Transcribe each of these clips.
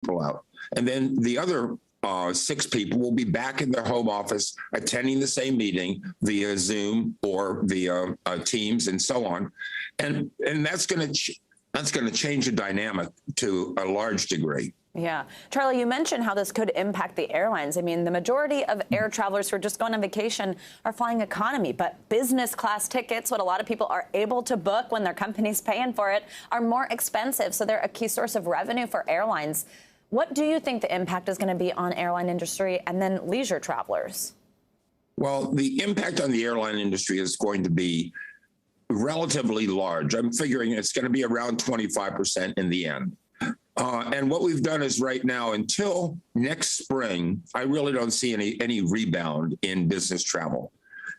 people out. And then the other 6 people will be back in their home office attending the same meeting via Zoom or via Teams and so on. And that's going to change the dynamic to a large degree. Yeah. Charlie, you mentioned how this could impact the airlines. I mean, the majority of air travelers who are just going on vacation are flying economy, but business class tickets, what a lot of people are able to book when their company's paying for it, are more expensive. So they're a key source of revenue for airlines. What do you think the impact is going to be on airline industry and then leisure travelers? Well, the impact on the airline industry is going to be relatively large. I'm figuring it's going to be around 25% in the end. And what we've done is right now, until next spring, I really don't see any rebound in business travel.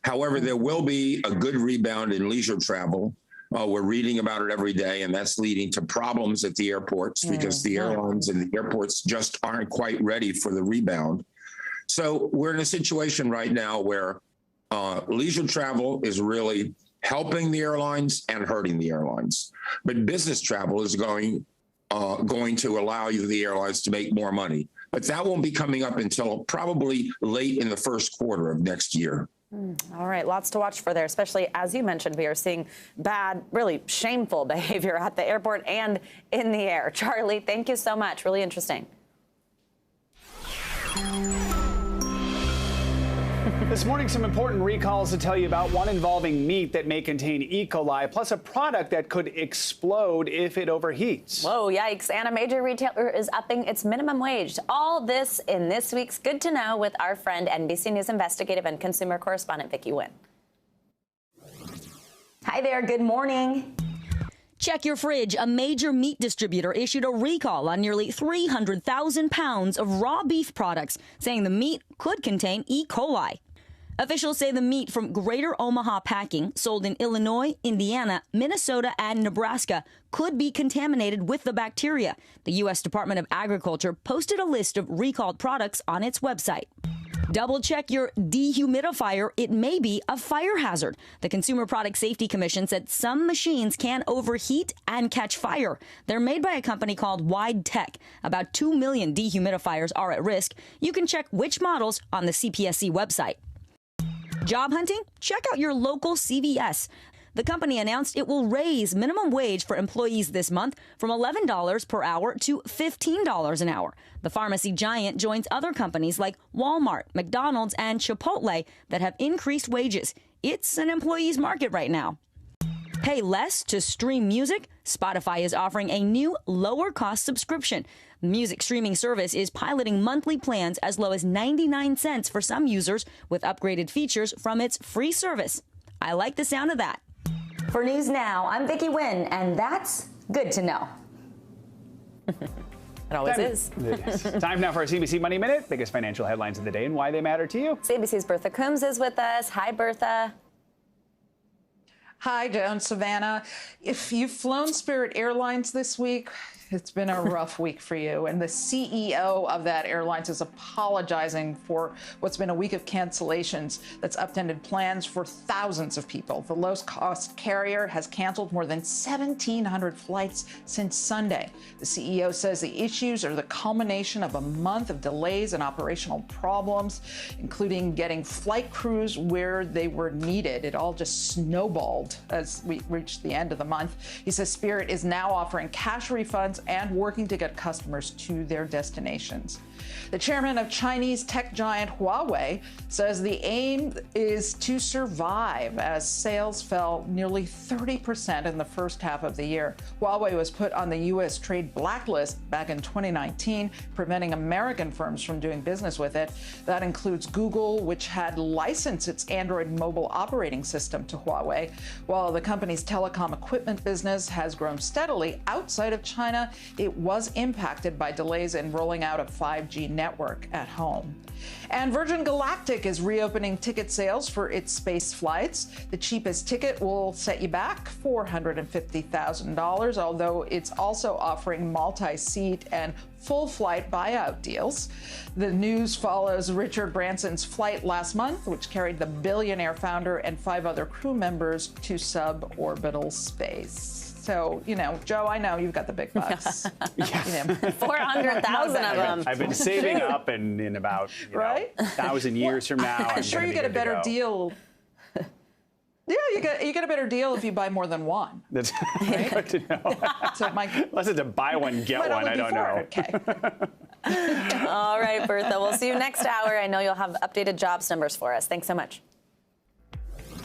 However, there will be a good rebound in leisure travel. We're reading about it every day, and that's leading to problems at the airports because the airlines and the airports just aren't quite ready for the rebound. So we're in a situation right now where leisure travel is really helping the airlines and hurting the airlines. But business travel is going to allow the airlines to make more money. But that won't be coming up until probably late in the first quarter of next year. All right, lots to watch for there, especially as you mentioned, we are seeing bad, really shameful behavior at the airport and in the air. Charlie, thank you so much. Really interesting. This morning, some important recalls to tell you about, one involving meat that may contain E. coli, plus a product that could explode if it overheats. Whoa, yikes. And a major retailer is upping its minimum wage. All this in this week's Good to Know with our friend, NBC News investigative and consumer correspondent Vicki Nguyen. Hi there. Good morning. Check your fridge. A major meat distributor issued a recall on nearly 300,000 pounds of raw beef products, saying the meat could contain E. coli. Officials say the meat from Greater Omaha Packing, sold in Illinois, Indiana, Minnesota, and Nebraska, could be contaminated with the bacteria. The U.S. Department of Agriculture posted a list of recalled products on its website. Double check your dehumidifier. It may be a fire hazard. The Consumer Product Safety Commission said some machines can overheat and catch fire. They're made by a company called Wide Tech. About 2 million dehumidifiers are at risk. You can check which models on the CPSC website. Job hunting? Check out your local CVS. The company announced it will raise minimum wage for employees this month from $11 per hour to $15 an hour. The pharmacy giant joins other companies like Walmart, McDonald's, and Chipotle that have increased wages. It's an employee's market right now. Pay less to stream music? Spotify is offering a new lower-cost subscription. The music streaming service is piloting monthly plans as low as 99 cents for some users with upgraded features from its free service. I like the sound of that. For News Now, I'm Vicki Nguyen, and that's Good to Know. It always is. Time now for our CBC Money Minute. Biggest financial headlines of the day and why they matter to you. CBC's Bertha Coombs is with us. Hi, Bertha. Hi, Joan, Savannah. If you've flown Spirit Airlines this week, it's been a rough week for you. And the CEO of that airlines is apologizing for what's been a week of cancellations that's upended plans for thousands of people. The low-cost carrier has canceled more than 1,700 flights since Sunday. The CEO says the issues are the culmination of a month of delays and operational problems, including getting flight crews where they were needed. It all just snowballed as we reached the end of the month. He says Spirit is now offering cash refunds and working to get customers to their destinations. The chairman of Chinese tech giant Huawei says the aim is to survive as sales fell nearly 30% in the first half of the year. Huawei was put on the U.S. trade blacklist back in 2019, preventing American firms from doing business with it. That includes Google, which had licensed its Android mobile operating system to Huawei. While the company's telecom equipment business has grown steadily outside of China, it was impacted by delays in rolling out a 5G network at home. And Virgin Galactic is reopening ticket sales for its space flights. The cheapest ticket will set you back $450,000, although it's also offering multi-seat and full flight buyout deals. The news follows Richard Branson's flight last month, which carried the billionaire founder and 5 other crew members to suborbital space. So, you know, Joe, I know you've got the big bucks. Yeah. 400,000 of them. I've been saving up, and in about 1,000 years from now, I'm sure you get a better deal. Yeah, you get a better deal if you buy more than one. That's good to know. So Unless it's a buy one, get one, I don't know. Okay. All right, Bertha, we'll see you next hour. I know you'll have updated jobs numbers for us. Thanks so much.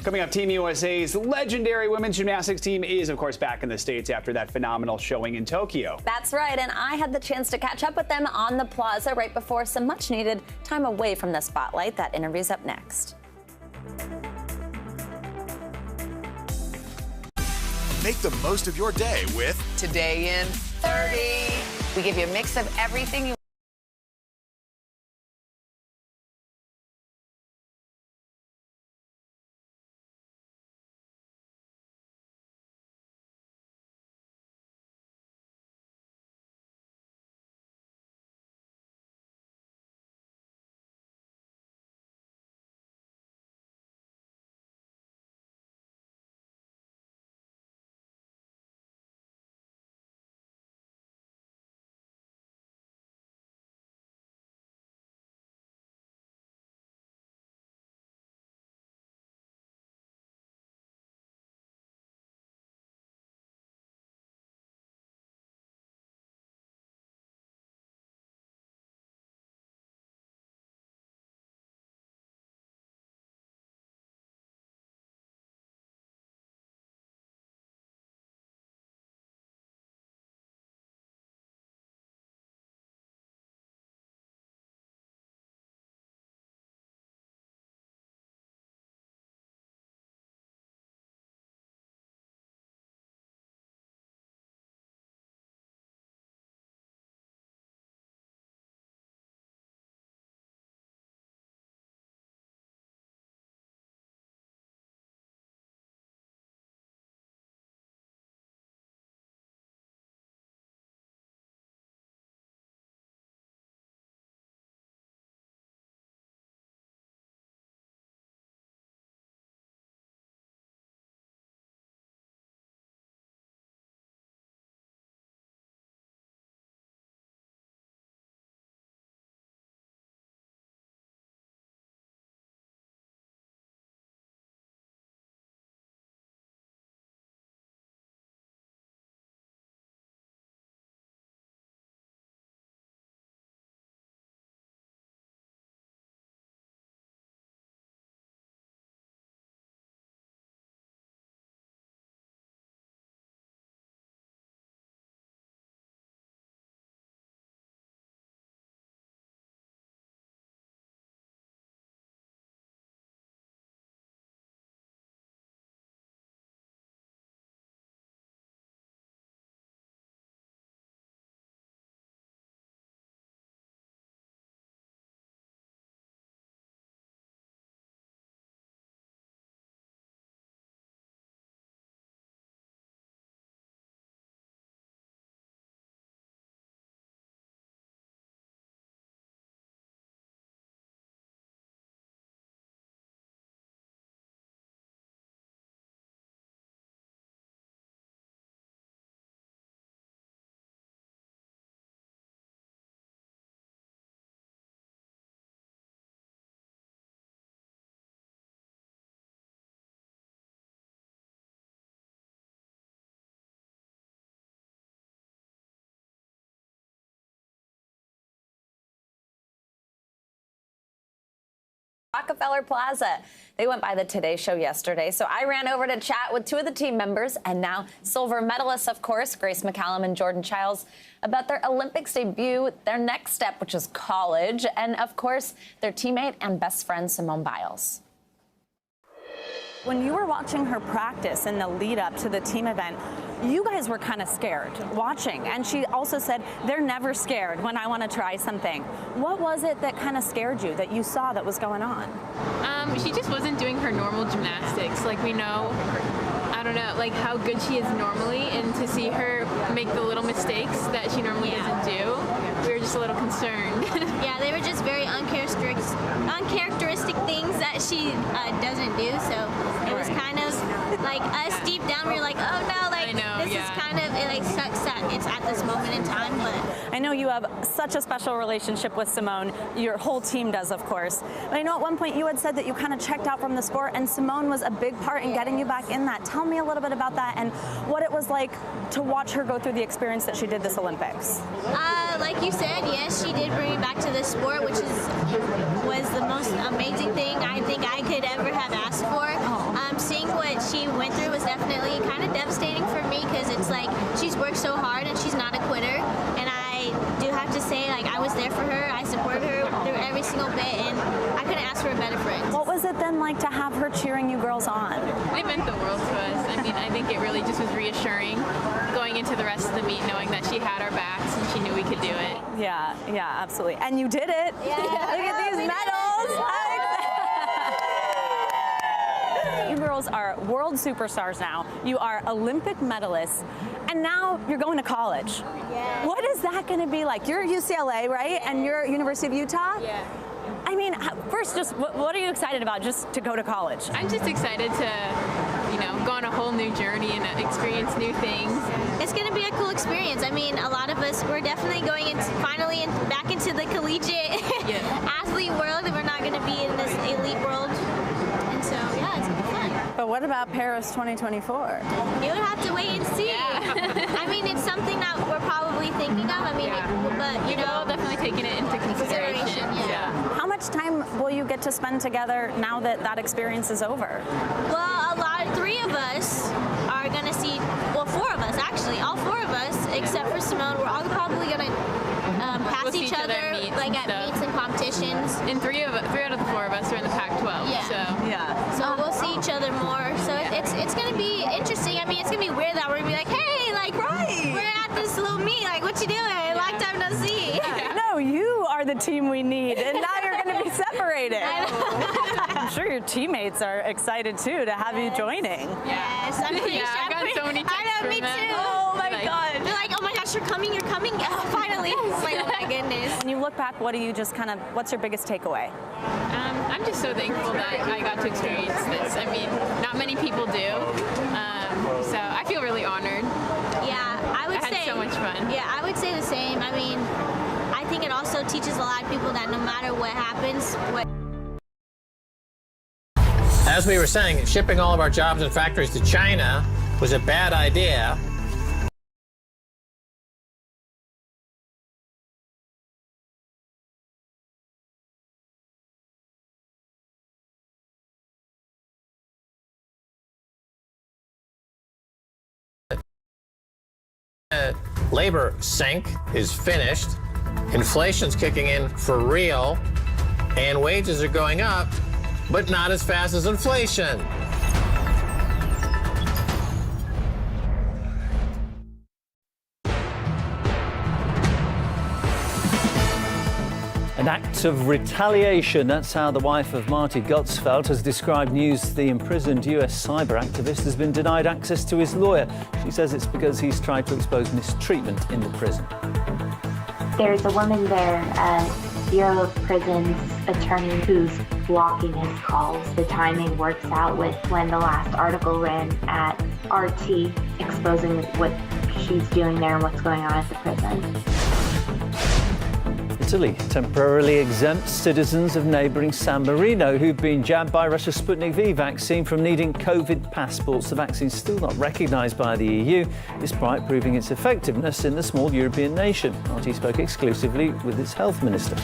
Coming up, Team USA's legendary women's gymnastics team is, of course, back in the States after that phenomenal showing in Tokyo. That's right, and I had the chance to catch up with them on the plaza right before some much-needed time away from the spotlight. That interview's up next. Make the most of your day with Today in 30. We give you a mix of everything you Rockefeller Plaza. They went by the Today Show yesterday, so I ran over to chat with two of the team members and now silver medalists, of course, Grace McCallum and Jordan Childs, about their Olympics debut, their next step, which is college, and, of course, their teammate and best friend, Simone Biles. When you were watching her practice in the lead up to the team event, you guys were kind of scared watching. And she also said, they're never scared when I want to try something. What was it that kind of scared you that you saw that was going on? She just wasn't doing her normal gymnastics. Like, we know, I don't know, like how good she is normally, and to see her make the little mistakes that she normally doesn't do, we were just a little concerned. Yeah, they were just very uncharacteristic things that she doesn't do, so it was kind of like us deep down, we're like, oh no, like this is kind of, it like sucks that it's at this moment in time. But I know you have such a special relationship with Simone. Your whole team does, of course. But I know at one point you had said that you kind of checked out from the sport, and Simone was a big part in getting you back in that. Tell me a little bit about that and what it was like to watch her go through the experience that she did this Olympics. Like you said, yes, she did bring me back to the sport, which was the most amazing thing I think I could ever have asked for. Seeing what she went through was definitely kind of devastating for me, because it's like she's worked so hard and she's not a quitter. And I do have to say, like, I was there for her. I supported her through every single bit, and I couldn't ask for a better friend. What was it then like to have her cheering you girls on? It meant the world to us. I mean, I think it really just was reassuring going into the rest of the meet, knowing that she had our backs and she knew we could do it. Yeah, absolutely. And you did it. Yeah. Look at these medals. You girls are world superstars now. You are Olympic medalists, and now you're going to college. Yeah. What is that going to be like? You're UCLA, right? And you're University of Utah? Yeah. I mean, first, just what are you excited about just to go to college? I'm just excited to, go on a whole new journey and experience new things. It's going to be a cool experience. I mean, a lot of us, we're definitely going finally back into the collegiate athlete world, and we're not going to be in this elite world. And so, yeah, it's going to be fun. But what about Paris 2024? You would have to wait and see. Yeah. I mean, it's something that we're probably thinking of. I mean, but definitely taking it into consideration. Yeah. How much time will you get to spend together now that that experience is over? Well, three of us are going to see, four of us actually, all four of us, except for Simone, we're all probably going to pass each other like at meets and competitions. And three out of the four of us are in the Pac-12. Yeah. So we'll see each other more. So it's going to be interesting. I mean, it's going to be weird that we're going to be like, hey, like, we're at this little meet. Like, what you doing? Long time no see. No, you are the team we need, and now you're going to be separated. I'm sure your teammates are excited too to have you joining. Yes, I'm pretty sure. I've gotten so many texts from me them. too. Oh my God. They're like, oh my gosh, you're coming. Oh, finally. It's like, oh my goodness. When you look back, what's your biggest takeaway? I'm just so thankful that I got to experience this. I mean, not many people do. So I feel really honored. Yeah, I had so much fun. Yeah, I would say the same. I mean, I think it also teaches a lot of people that no matter what happens, As we were saying, shipping all of our jobs and factories to China was a bad idea. Labor sink is finished. Inflation's kicking in for real, and wages are going up, but not as fast as inflation. An act of retaliation. That's how the wife of Marty Gutfeld has described news the imprisoned US cyber activist has been denied access to his lawyer. She says it's because he's tried to expose mistreatment in the prison. There's a woman there, Bureau of Prisons attorney, who's blocking his calls. The timing works out with when the last article ran at RT exposing what she's doing there and what's going on at the prison. Italy temporarily exempts citizens of neighbouring San Marino who've been jabbed by Russia's Sputnik V vaccine from needing COVID passports. The vaccine's still not recognised by the EU, despite proving its effectiveness in the small European nation. RT spoke exclusively with its health minister.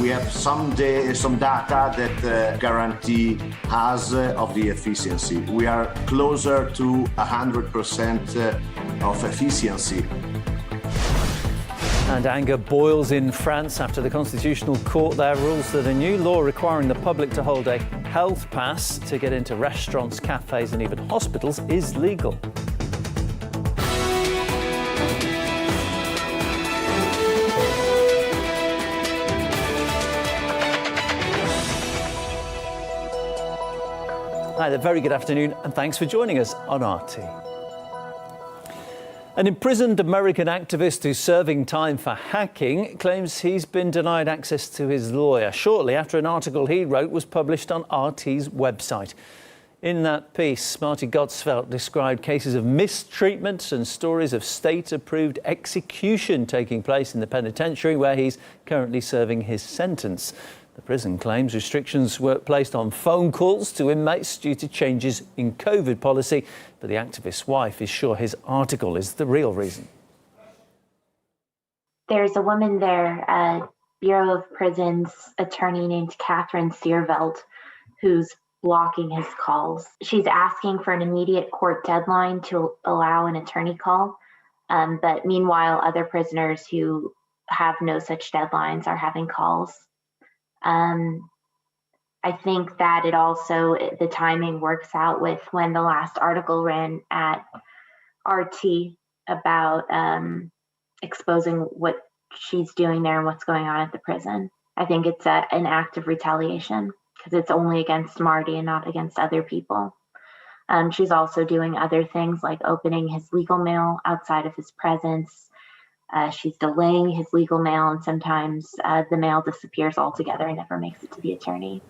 We have some data that guarantee us of the efficiency. We are closer to 100% of efficiency. And anger boils in France after the Constitutional Court there rules that a new law requiring the public to hold a health pass to get into restaurants, cafes and even hospitals is legal. Hi there, very good afternoon and thanks for joining us on RT. An imprisoned American activist who's serving time for hacking claims he's been denied access to his lawyer shortly after an article he wrote was published on RT's website. In that piece, Marty Gottsfeld described cases of mistreatment and stories of state-approved execution taking place in the penitentiary where he's currently serving his sentence. The prison claims restrictions were placed on phone calls to inmates due to changes in COVID policy, but the activist's wife is sure his article is the real reason. There's a woman there, Bureau of Prisons attorney named Catherine Seerveld, who's blocking his calls. She's asking for an immediate court deadline to allow an attorney call. But meanwhile, other prisoners who have no such deadlines are having calls. I think that the timing works out with when the last article ran at RT about exposing what she's doing there and what's going on at the prison. I think it's an act of retaliation because it's only against Marty and not against other people. She's also doing other things like opening his legal mail outside of his presence. She's delaying his legal mail, and sometimes the mail disappears altogether and never makes it to the attorney.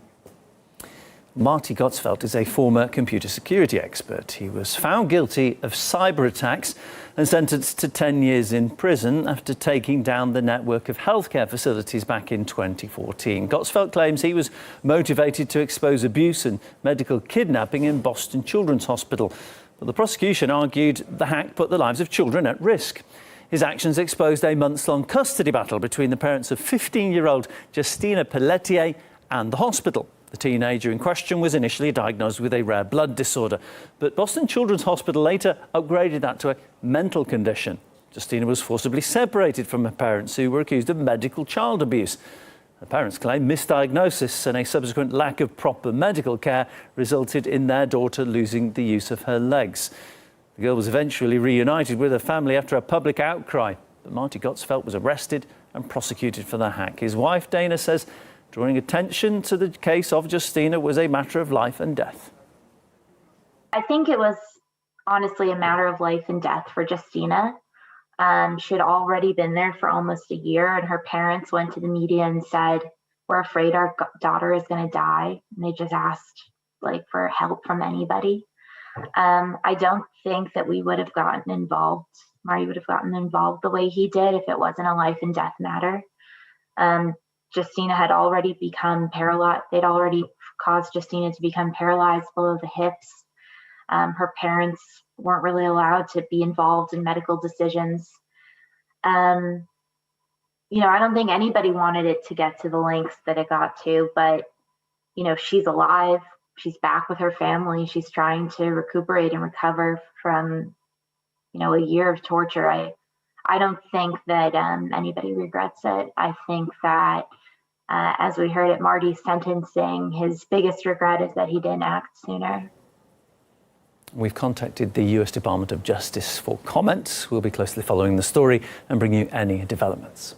Marty Gottsfeld is a former computer security expert. He was found guilty of cyber attacks and sentenced to 10 years in prison after taking down the network of healthcare facilities back in 2014. Gottsfeld claims he was motivated to expose abuse and medical kidnapping in Boston Children's Hospital. But the prosecution argued the hack put the lives of children at risk. His actions exposed a months-long custody battle between the parents of 15-year-old Justina Pelletier and the hospital. The teenager in question was initially diagnosed with a rare blood disorder, but Boston Children's Hospital later upgraded that to a mental condition. Justina was forcibly separated from her parents, who were accused of medical child abuse. Her parents claim misdiagnosis and a subsequent lack of proper medical care resulted in their daughter losing the use of her legs. The girl was eventually reunited with her family after a public outcry, but Marty Gottsfeld was arrested and prosecuted for the hack. His wife, Dana, says drawing attention to the case of Justina was a matter of life and death. I think it was honestly a matter of life and death for Justina. She had already been there for almost a year, and her parents went to the media and said, "We're afraid our daughter is going to die." And they just asked for help from anybody. I don't think that we would have gotten involved. Marty would have gotten involved the way he did if it wasn't a life and death matter. Justina had already become paralyzed. They'd already caused Justina to become paralyzed below the hips. Her parents weren't really allowed to be involved in medical decisions. I don't think anybody wanted it to get to the lengths that it got to, but, she's alive. She's back with her family. She's trying to recuperate and recover from, a year of torture. I don't think that anybody regrets it. I think that, as we heard at Marty's sentencing, his biggest regret is that he didn't act sooner. We've contacted the US Department of Justice for comment. We'll be closely following the story and bring you any developments.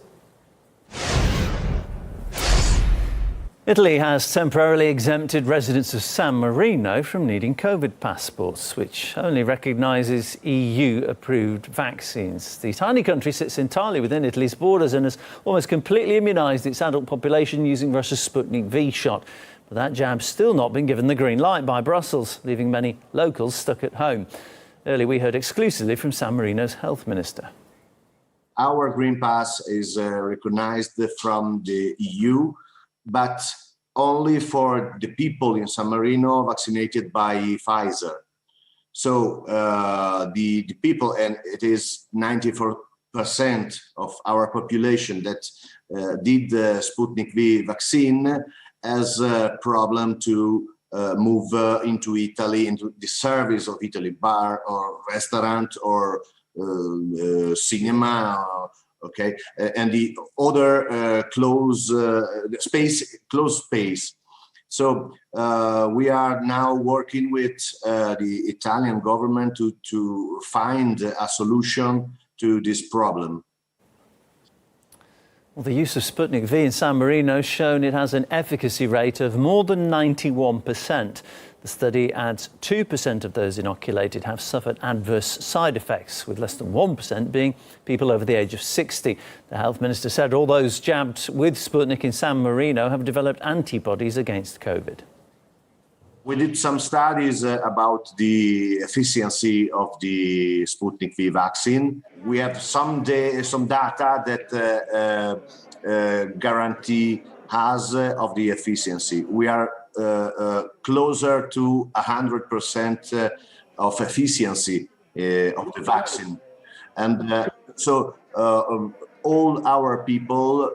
Italy has temporarily exempted residents of San Marino from needing COVID passports, which only recognises EU-approved vaccines. The tiny country sits entirely within Italy's borders and has almost completely immunised its adult population using Russia's Sputnik V shot. But that jab's still not been given the green light by Brussels, leaving many locals stuck at home. Earlier, we heard exclusively from San Marino's health minister. Our Green Pass is recognized from the EU, but only for the people in San Marino vaccinated by Pfizer. So the people, and it is 94% of our population that did the Sputnik V vaccine, has a problem to move into Italy, into the service of Italy, bar or restaurant or cinema. Okay, and the other closed space. So we are now working with the Italian government to find a solution to this problem. Well, the use of Sputnik V in San Marino has shown it has an efficacy rate of more than 91%. The study adds 2% of those inoculated have suffered adverse side effects, with less than 1% being people over the age of 60. The health minister said all those jabbed with Sputnik in San Marino have developed antibodies against COVID. We did some studies about the efficiency of the Sputnik V vaccine. We have some data that guarantee us of the efficiency. We are closer to 100% of efficiency of the vaccine. And so all our people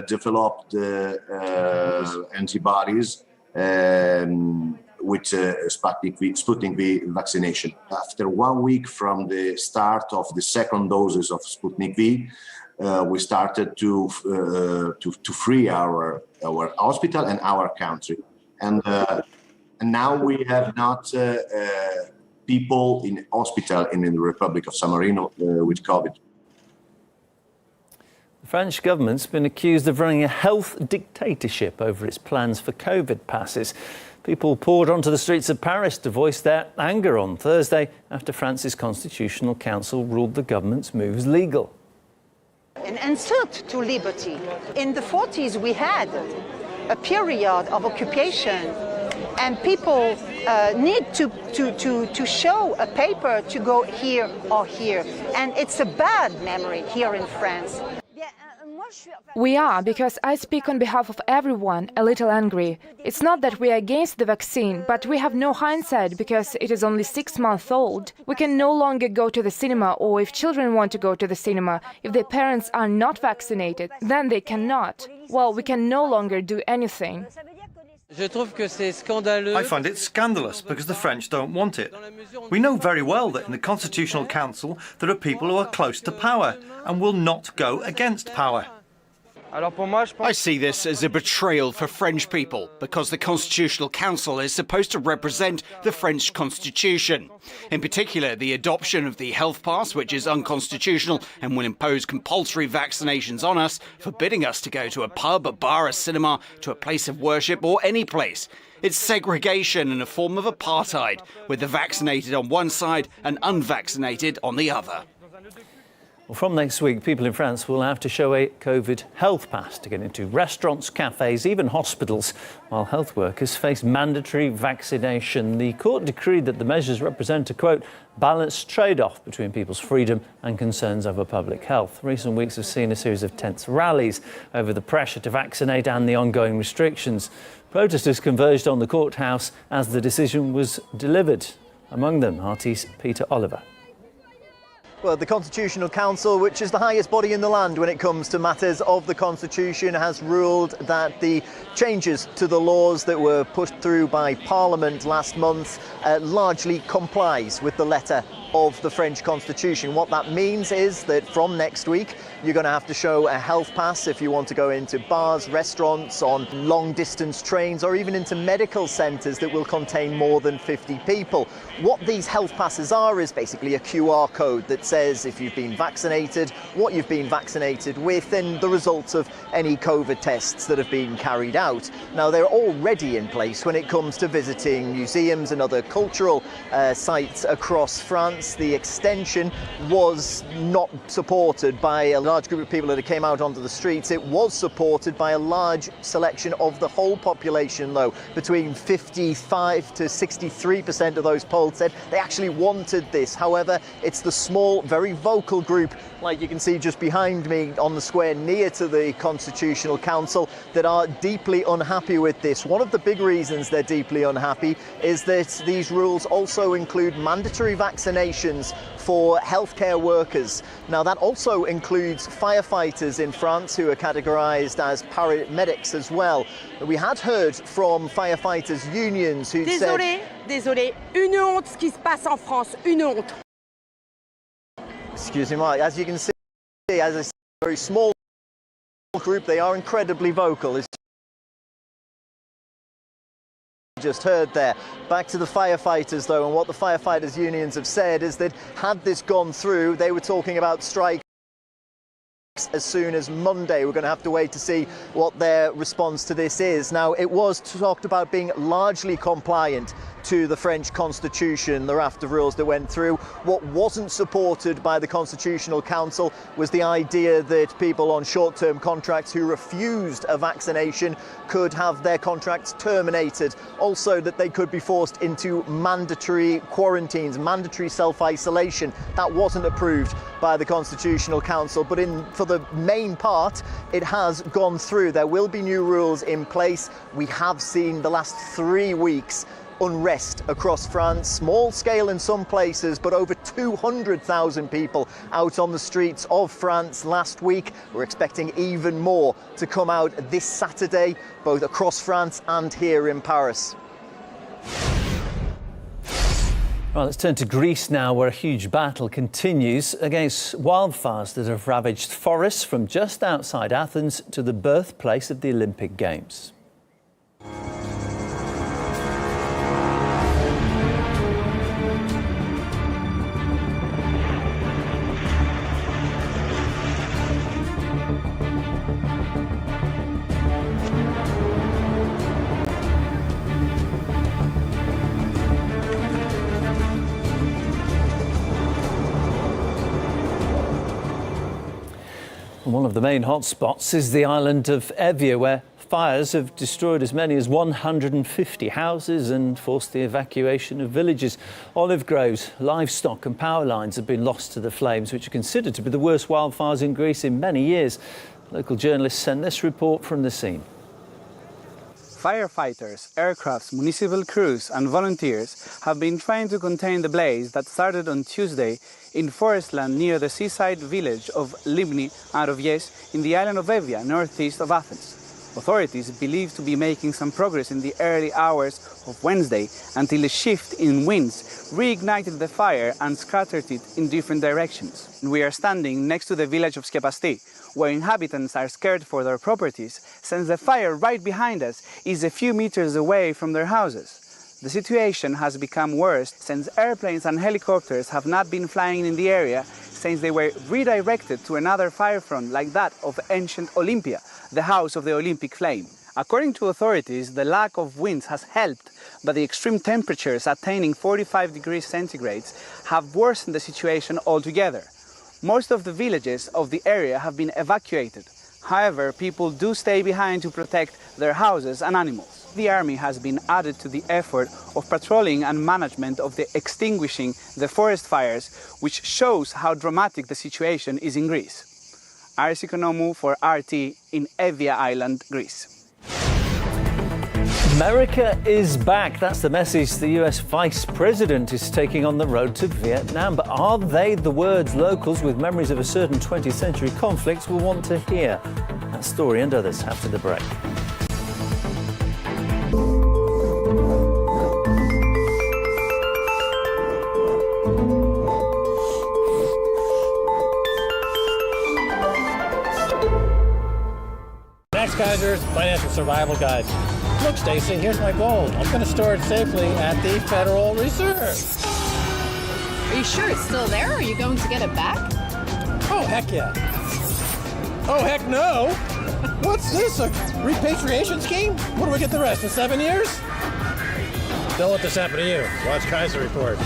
developed antibodies with Sputnik V vaccination. After 1 week from the start of the second doses of Sputnik V, we started to free our hospital and our country. And now we have not people in hospital in the Republic of San Marino with COVID. The French government's been accused of running a health dictatorship over its plans for COVID passes. People poured onto the streets of Paris to voice their anger on Thursday after France's Constitutional Council ruled the government's moves legal. An insult to liberty. In the 40s, we had a period of occupation, and people need to show a paper to go here or here. And it's a bad memory here in France. We are, because I speak on behalf of everyone, a little angry. It's not that we are against the vaccine, but we have no hindsight because it is only 6 months old. We can no longer go to the cinema, or if children want to go to the cinema, if their parents are not vaccinated, then they cannot. Well, we can no longer do anything. I find it scandalous because the French don't want it. We know very well that in the Constitutional Council there are people who are close to power and will not go against power. I see this as a betrayal for French people because the Constitutional Council is supposed to represent the French Constitution. In particular, the adoption of the health pass, which is unconstitutional and will impose compulsory vaccinations on us, forbidding us to go to a pub, a bar, a cinema, to a place of worship or any place. It's segregation and a form of apartheid, with the vaccinated on one side and unvaccinated on the other. Well, from next week, people in France will have to show a COVID health pass to get into restaurants, cafes, even hospitals, while health workers face mandatory vaccination. The court decreed that the measures represent a, quote, balanced trade-off between people's freedom and concerns over public health. Recent weeks have seen a series of tense rallies over the pressure to vaccinate and the ongoing restrictions. Protesters converged on the courthouse as the decision was delivered. Among them, RT's Peter Oliver. Well, the Constitutional Council, which is the highest body in the land when it comes to matters of the Constitution, has ruled that the changes to the laws that were put through by Parliament last month largely complies with the letter of the French Constitution. What that means is that from next week, you're going to have to show a health pass if you want to go into bars, restaurants, on long-distance trains, or even into medical centres that will contain more than 50 people. What these health passes are is basically a QR code that says if you've been vaccinated, what you've been vaccinated with, and the results of any COVID tests that have been carried out. Now, they're already in place when it comes to visiting museums and other cultural sites across France. The extension was not supported by a large group of people that came out onto the streets. It was supported by a large selection of the whole population, though. Between 55 to 63% of those polled said they actually wanted this. However, it's the small, very vocal group, like you can see just behind me on the square near to the Constitutional Council, that are deeply unhappy with this. One of the big reasons they're deeply unhappy is that these rules also include mandatory vaccinations for healthcare workers. Now, that also includes firefighters in France who are categorised as paramedics as well. We had heard from firefighters' unions who said... Désolé, une honte ce qui se passe en France, une honte. Excuse me, Mike. As you can see, as a very small group, they are incredibly vocal. It's just heard there. Back to the firefighters, though, and what the firefighters' unions have said is that had this gone through, they were talking about strikes as soon as Monday. We're going to have to wait to see what their response to this is. Now, it was talked about being largely compliant to the French constitution, the raft of rules that went through. What wasn't supported by the Constitutional Council was the idea that people on short-term contracts who refused a vaccination could have their contracts terminated. Also, that they could be forced into mandatory quarantines, mandatory self-isolation. That wasn't approved by the Constitutional Council, but for the main part, it has gone through. There will be new rules in place. We have seen the last 3 weeks unrest across France, small scale in some places, but over 200,000 people out on the streets of France last week. We're expecting even more to come out this Saturday, both across France and here in Paris. Well, let's turn to Greece now, where a huge battle continues against wildfires that have ravaged forests from just outside Athens to the birthplace of the Olympic Games. One of the main hotspots is the island of Evia, where fires have destroyed as many as 150 houses and forced the evacuation of villages. Olive groves, livestock and power lines have been lost to the flames, which are considered to be the worst wildfires in Greece in many years. Local journalists send this report from the scene. Firefighters, aircrafts, municipal crews and volunteers have been trying to contain the blaze that started on Tuesday in forest land near the seaside village of Libni Arovies in the island of Evia, northeast of Athens. Authorities believe to be making some progress in the early hours of Wednesday until a shift in winds reignited the fire and scattered it in different directions. We are standing next to the village of Skepasti, where inhabitants are scared for their properties since the fire right behind us is a few meters away from their houses. The situation has become worse since airplanes and helicopters have not been flying in the area since they were redirected to another fire front like that of ancient Olympia, the house of the Olympic flame. According to authorities, the lack of winds has helped, but the extreme temperatures attaining 45 degrees centigrade have worsened the situation altogether. Most of the villages of the area have been evacuated. However, people do stay behind to protect their houses and animals. The army has been added to the effort of patrolling and management of the extinguishing the forest fires, which shows how dramatic the situation is in Greece. Aris Economou for RT in Evia Island, Greece. America is back. That's the message the US Vice President is taking on the road to Vietnam. But are they the words locals with memories of a certain 20th century conflict will want to hear? That story and others after the break. Max Kaiser's Financial Survival Guide. Look, Stacy, here's my gold. I'm going to store it safely at the Federal Reserve. Are you sure it's still there? Are you going to get it back? Oh, heck yeah. Oh, heck no. What's this, a repatriation scheme? What do we get the rest, in 7 years? Don't let this happen to you. Watch Kaiser Report.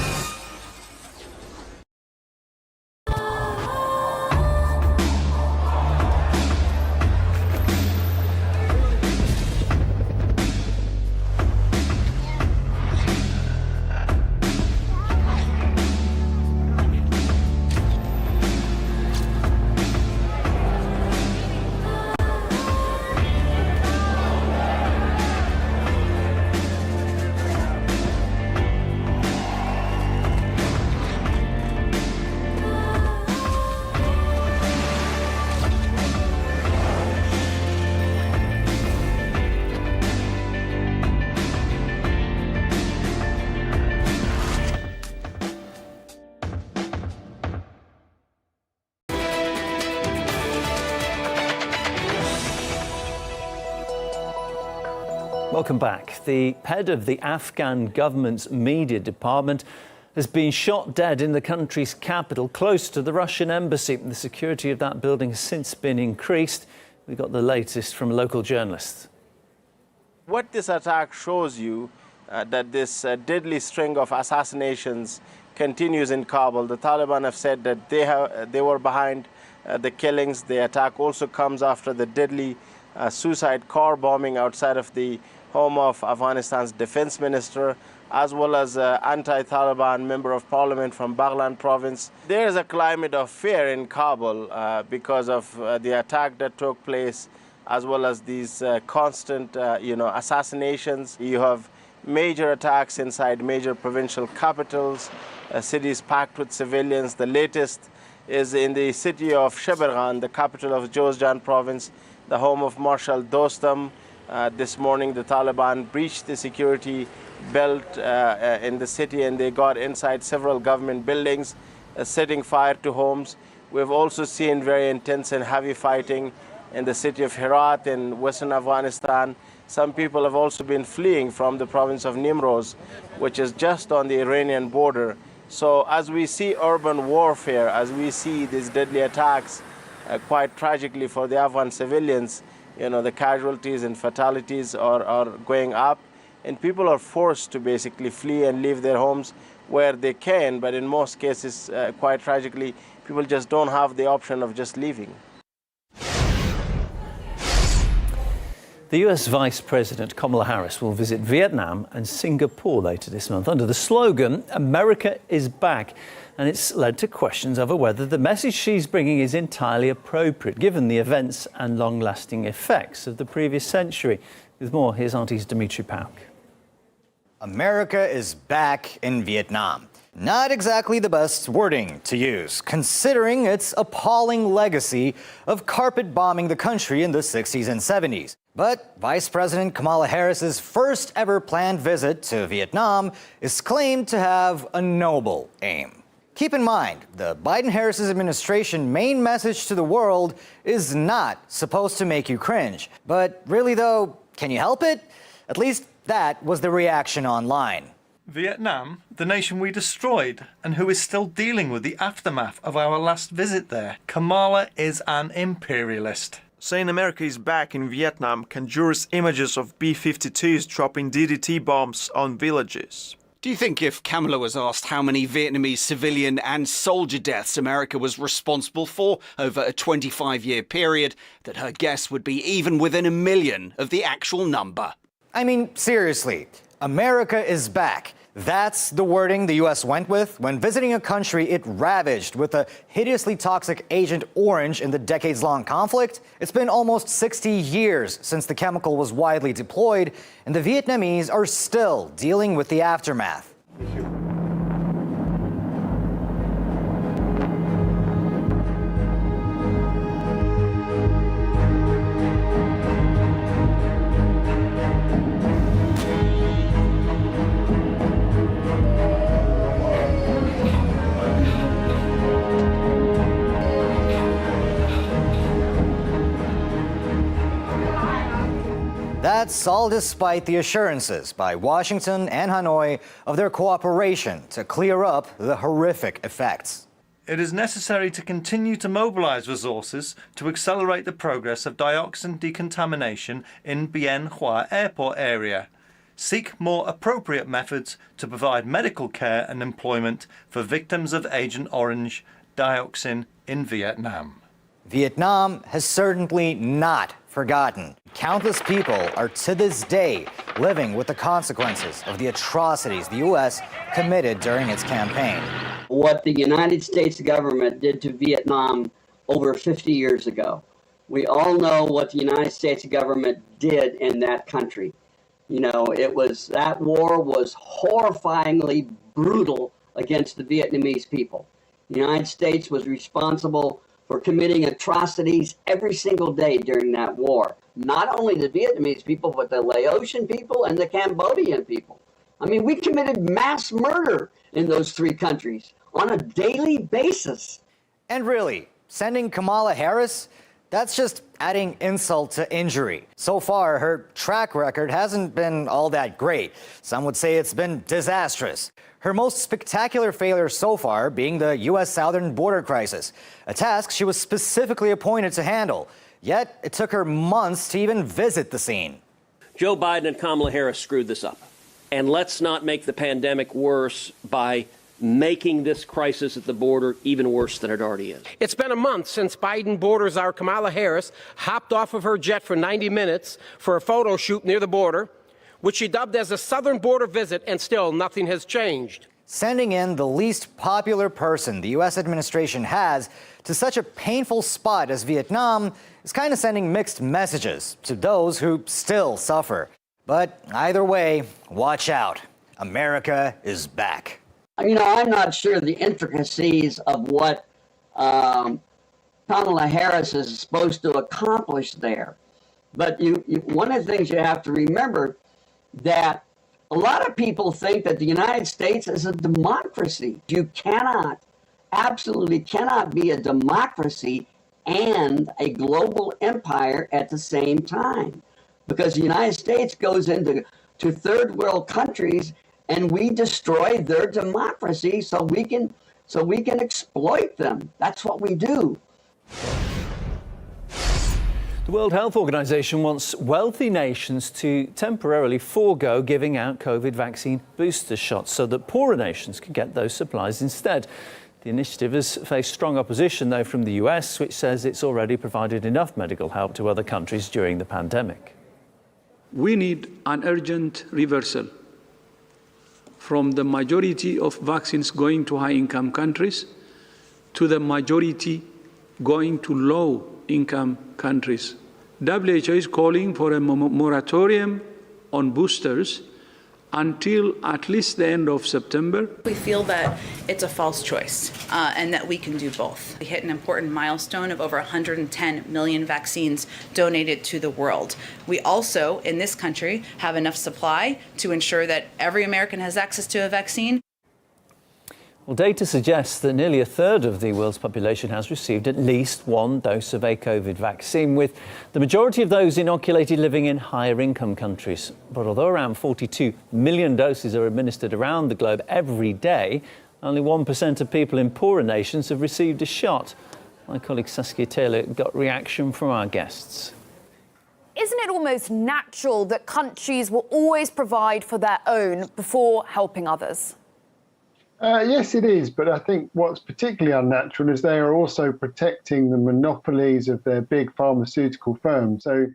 Welcome back. The head of the Afghan government's media department has been shot dead in the country's capital, close to the Russian embassy. The security of that building has since been increased. We got the latest from local journalists. What this attack shows you that this deadly string of assassinations continues in Kabul. The Taliban have said that they were behind the killings. The attack also comes after the deadly suicide car bombing outside of the home of Afghanistan's defense minister, as well as an anti-Taliban member of parliament from Baghlan province. There is a climate of fear in Kabul because of the attack that took place, as well as these constant, assassinations. You have major attacks inside major provincial capitals, cities packed with civilians. The latest is in the city of Sheberghan, the capital of Jozjan province, the home of Marshal Dostum. This morning, the Taliban breached the security belt in the city, and they got inside several government buildings, setting fire to homes. We've also seen very intense and heavy fighting in the city of Herat in western Afghanistan. Some people have also been fleeing from the province of Nimroz, which is just on the Iranian border. So as we see urban warfare, as we see these deadly attacks, quite tragically for the Afghan civilians, the casualties and fatalities are going up, and people are forced to basically flee and leave their homes where they can, but in most cases, quite tragically, people just don't have the option of just leaving. The US Vice President Kamala Harris will visit Vietnam and Singapore later this month under the slogan, America is back. And it's led to questions over whether the message she's bringing is entirely appropriate, given the events and long-lasting effects of the previous century. With more, here's Auntie's Dimitri Pauk. America is back in Vietnam. Not exactly the best wording to use, considering its appalling legacy of carpet bombing the country in the 60s and 70s. But Vice President Kamala Harris's first ever planned visit to Vietnam is claimed to have a noble aim. Keep in mind, the Biden-Harris administration's main message to the world is not supposed to make you cringe. But really though, can you help it? At least that was the reaction online. Vietnam, the nation we destroyed and who is still dealing with the aftermath of our last visit there. Kamala is an imperialist. Saying America is back in Vietnam conjures images of B-52s dropping DDT bombs on villages. Do you think if Kamala was asked how many Vietnamese civilian and soldier deaths America was responsible for over a 25-year period, that her guess would be even within 1 million of the actual number? I mean, seriously, America is back. That's the wording the U.S. went with when visiting a country it ravaged with a hideously toxic Agent Orange in the decades-long conflict. It's been almost 60 years since the chemical was widely deployed, and the Vietnamese are still dealing with the aftermath. That's all despite the assurances by Washington and Hanoi of their cooperation to clear up the horrific effects. It is necessary to continue to mobilize resources to accelerate the progress of dioxin decontamination in Bien Hoa Airport area. Seek more appropriate methods to provide medical care and employment for victims of Agent Orange dioxin in Vietnam. Vietnam has certainly not forgotten. Countless people are to this day living with the consequences of the atrocities the U.S. committed during its campaign. What the United States government did to Vietnam over 50 years ago. We all know what the United States government did in that country. That war was horrifyingly brutal against the Vietnamese people. The United States was responsible for committing atrocities every single day during that war. Not only the Vietnamese people, but the Laotian people and the Cambodian people. I mean, we committed mass murder in those three countries on a daily basis. And really, sending Kamala Harris, That's just adding insult to injury. So far, her track record hasn't been all that great. Some would say it's been disastrous. Her most spectacular failure so far being the U.S. southern border crisis, a task she was specifically appointed to handle. Yet it took her months to even visit the scene. Joe Biden and Kamala Harris screwed this up. And let's not make the pandemic worse by making this crisis at the border even worse than it already is. It's been a month since Biden border czar Kamala Harris hopped off of her jet for 90 minutes for a photo shoot near the border, which she dubbed as a southern border visit, and still nothing has changed. Sending in the least popular person the U.S. administration has to such a painful spot as Vietnam is kind of sending mixed messages to those who still suffer. But either way, watch out. America is back. You know, I'm not sure the intricacies of what Kamala Harris is supposed to accomplish there. But one of the things you have to remember that a lot of people think that the United States is a democracy. You cannot, absolutely cannot be a democracy and a global empire at the same time. Because the United States goes into third world countries and we destroy their democracy so we can exploit them. That's what we do. The World Health Organization wants wealthy nations to temporarily forego giving out COVID vaccine booster shots so that poorer nations can get those supplies instead. The initiative has faced strong opposition, though, from the US, which says it's already provided enough medical help to other countries during the pandemic. We need an urgent reversal from the majority of vaccines going to high-income countries to the majority going to low-income countries. WHO is calling for a moratorium on boosters until at least the end of September. We feel that it's a false choice and that we can do both. We hit an important milestone of over 110 million vaccines donated to the world. We also, in this country, have enough supply to ensure that every American has access to a vaccine. Well, data suggests that nearly a third of the world's population has received at least one dose of a COVID vaccine, with the majority of those inoculated living in higher income countries. But although around 42 million doses are administered around the globe every day, only 1% of people in poorer nations have received a shot. My colleague Saskia Taylor got reaction from our guests. Isn't it almost natural that countries will always provide for their own before helping others? Yes, it is. But I think what's particularly unnatural is they are also protecting the monopolies of their big pharmaceutical firms. So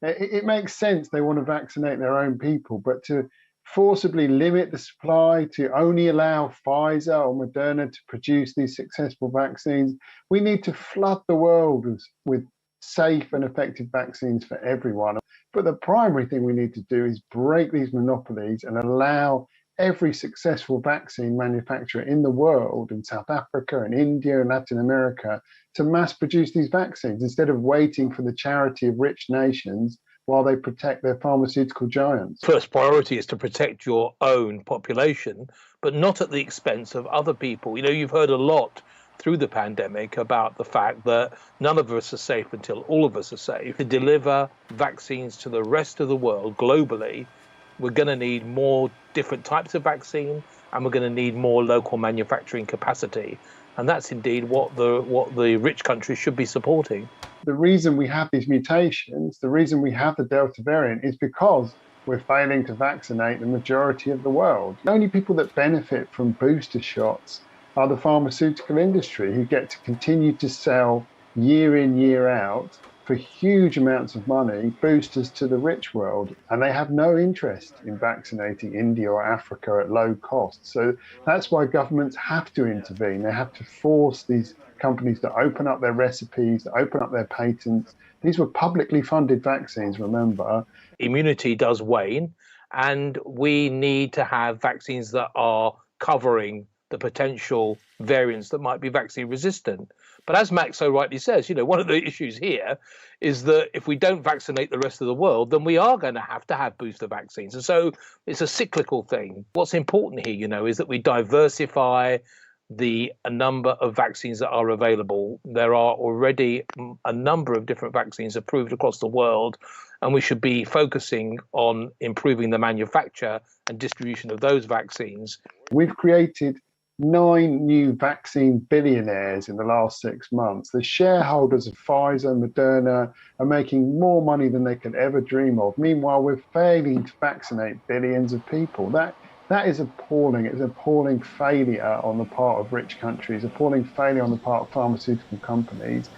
it makes sense they want to vaccinate their own people, but to forcibly limit the supply, to only allow Pfizer or Moderna to produce these successful vaccines, we need to flood the world with safe and effective vaccines for everyone. But the primary thing we need to do is break these monopolies and allow every successful vaccine manufacturer in the world, in South Africa and India and Latin America, to mass produce these vaccines instead of waiting for the charity of rich nations while they protect their pharmaceutical giants. First priority is to protect your own population, but not at the expense of other people. You know, you've heard a lot through the pandemic about the fact that none of us are safe until all of us are safe. To deliver vaccines to the rest of the world globally, we're going to need more different types of vaccine, and we're going to need more local manufacturing capacity. And that's indeed what the rich countries should be supporting. The reason we have these mutations, the reason we have the Delta variant, is because we're failing to vaccinate the majority of the world. The only people that benefit from booster shots are the pharmaceutical industry, who get to continue to sell year in, year out for huge amounts of money, boosters to the rich world, and they have no interest in vaccinating India or Africa at low cost. So that's why governments have to intervene. They have to force these companies to open up their recipes, to open up their patents. These were publicly funded vaccines, remember. Immunity does wane, and we need to have vaccines that are covering the potential variants that might be vaccine resistant. But as Max so rightly says, you know, one of the issues here is that if we don't vaccinate the rest of the world, then we are going to have booster vaccines. And so it's a cyclical thing. What's important here, you know, is that we diversify the number of vaccines that are available. There are already a number of different vaccines approved across the world, and we should be focusing on improving the manufacture and distribution of those vaccines. We've created 9 new vaccine billionaires in the last 6 months. The shareholders of Pfizer, Moderna are making more money than they could ever dream of. Meanwhile, we're failing to vaccinate billions of people. That is appalling. It's an appalling failure on the part of rich countries, appalling failure on the part of pharmaceutical companies.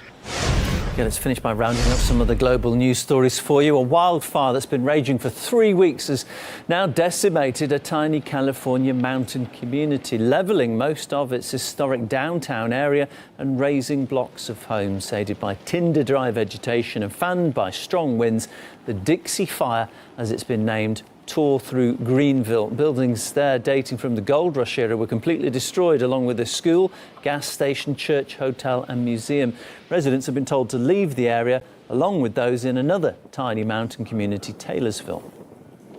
Okay, let's finish by rounding up some of the global news stories for you. A wildfire that's been raging for 3 weeks has now decimated a tiny California mountain community, levelling most of its historic downtown area and razing blocks of homes. Aided by tinder-dry vegetation and fanned by strong winds, the Dixie Fire, as it's been named, tore through Greenville. Buildings there dating from the gold rush era were completely destroyed, along with a school, gas station, church, hotel and museum. Residents have been told to leave the area, along with those in another tiny mountain community, Taylorsville.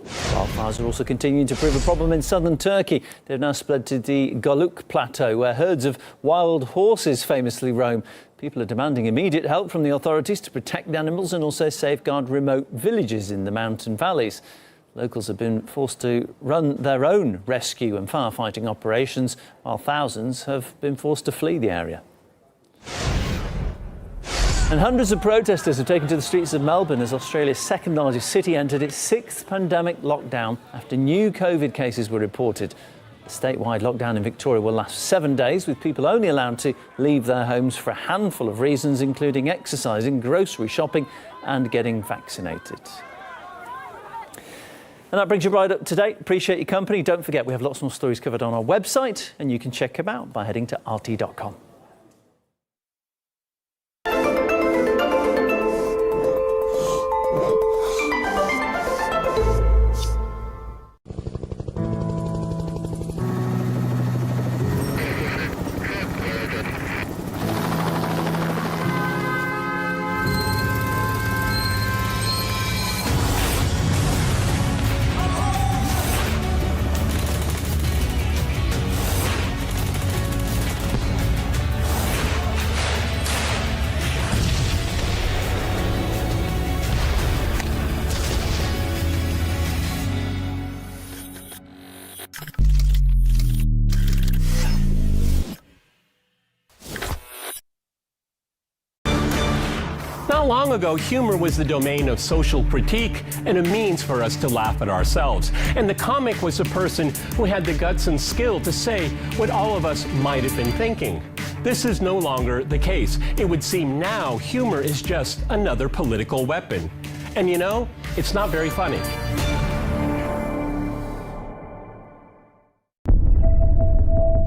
Wildfires are also continuing to prove a problem in southern Turkey. They've now spread to the Goluk Plateau, where herds of wild horses famously roam. People are demanding immediate help from the authorities to protect the animals and also safeguard remote villages in the mountain valleys. Locals have been forced to run their own rescue and firefighting operations, while thousands have been forced to flee the area. And hundreds of protesters have taken to the streets of Melbourne as Australia's second largest city entered its 6th pandemic lockdown after new COVID cases were reported. The statewide lockdown in Victoria will last 7 days, with people only allowed to leave their homes for a handful of reasons, including exercising, grocery shopping and getting vaccinated. And that brings you right up to date. Appreciate your company. Don't forget, we have lots more stories covered on our website, and you can check them out by heading to rt.com. Not long ago, humor was the domain of social critique and a means for us to laugh at ourselves. And the comic was a person who had the guts and skill to say what all of us might have been thinking. This is no longer the case. It would seem now humor is just another political weapon. And you know, it's not very funny.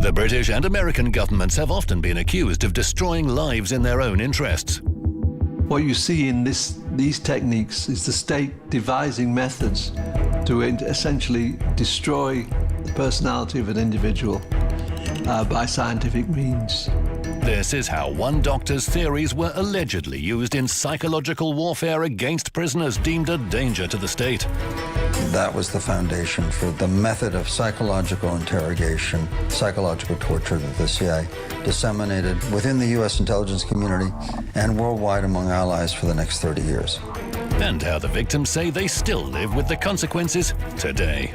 The British and American governments have often been accused of destroying lives in their own interests. What you see in these techniques is the state devising methods to essentially destroy the personality of an individual by scientific means. This is how one doctor's theories were allegedly used in psychological warfare against prisoners deemed a danger to the state. That was the foundation for the method of psychological interrogation, psychological torture that the CIA disseminated within the U.S. intelligence community and worldwide among allies for the next 30 years. And how the victims say they still live with the consequences today.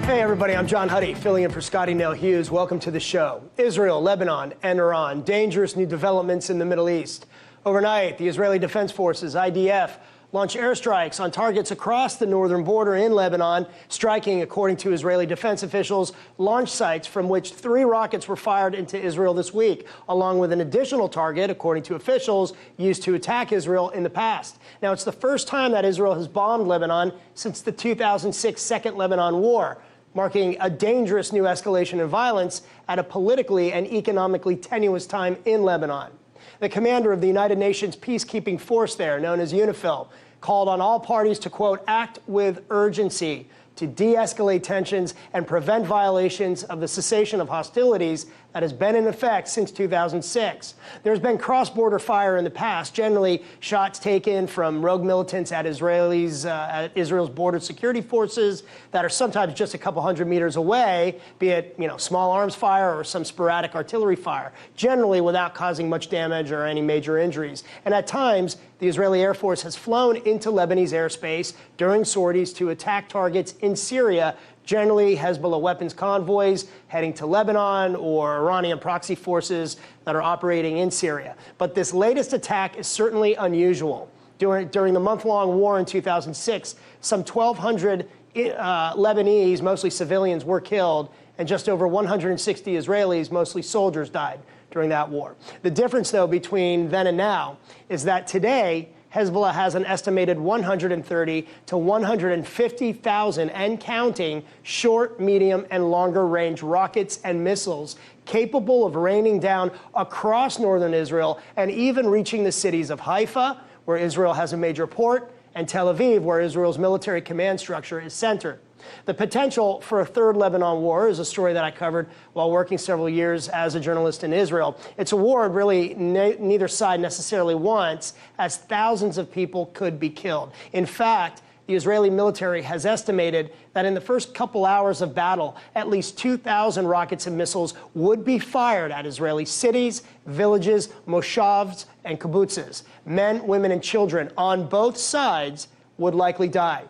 Hey everybody, I'm John Huddy, filling in for Scotty Nell Hughes. Welcome to the show. Israel, Lebanon, and Iran. Dangerous new developments in the Middle East. Overnight, the Israeli Defense Forces, IDF, launched airstrikes on targets across the northern border in Lebanon, striking, according to Israeli defense officials, launch sites from which 3 rockets were fired into Israel this week, along with an additional target, according to officials, used to attack Israel in the past. Now, it's the first time that Israel has bombed Lebanon since the 2006 Second Lebanon War, marking a dangerous new escalation in violence at a politically and economically tenuous time in Lebanon. The commander of the United Nations peacekeeping force there, known as UNIFIL, called on all parties to, quote, act with urgency to de-escalate tensions and prevent violations of the cessation of hostilities that has been in effect since 2006. There's been cross-border fire in the past, generally shots taken from rogue militants at Israel's border security forces that are sometimes just a couple hundred meters away, be it small arms fire or some sporadic artillery fire, generally without causing much damage or any major injuries. And at times, the Israeli Air Force has flown into Lebanese airspace during sorties to attack targets in Syria, generally Hezbollah weapons convoys heading to Lebanon or Iranian proxy forces that are operating in Syria. But this latest attack is certainly unusual. During the month-long war in 2006, some 1,200 Lebanese, mostly civilians, were killed, and just over 160 Israelis, mostly soldiers, died during that war. The difference, though, between then and now is that today, Hezbollah has an estimated 130 to 150,000 and counting short, medium, and longer-range rockets and missiles capable of raining down across northern Israel and even reaching the cities of Haifa, where Israel has a major port, and Tel Aviv, where Israel's military command structure is centered. The potential for a third Lebanon war is a story that I covered while working several years as a journalist in Israel. It's a war really neither side necessarily wants, as thousands of people could be killed. In fact, the Israeli military has estimated that in the first couple hours of battle, at least 2,000 rockets and missiles would be fired at Israeli cities, villages, moshavs, and kibbutzes. Men, women, and children on both sides would likely die.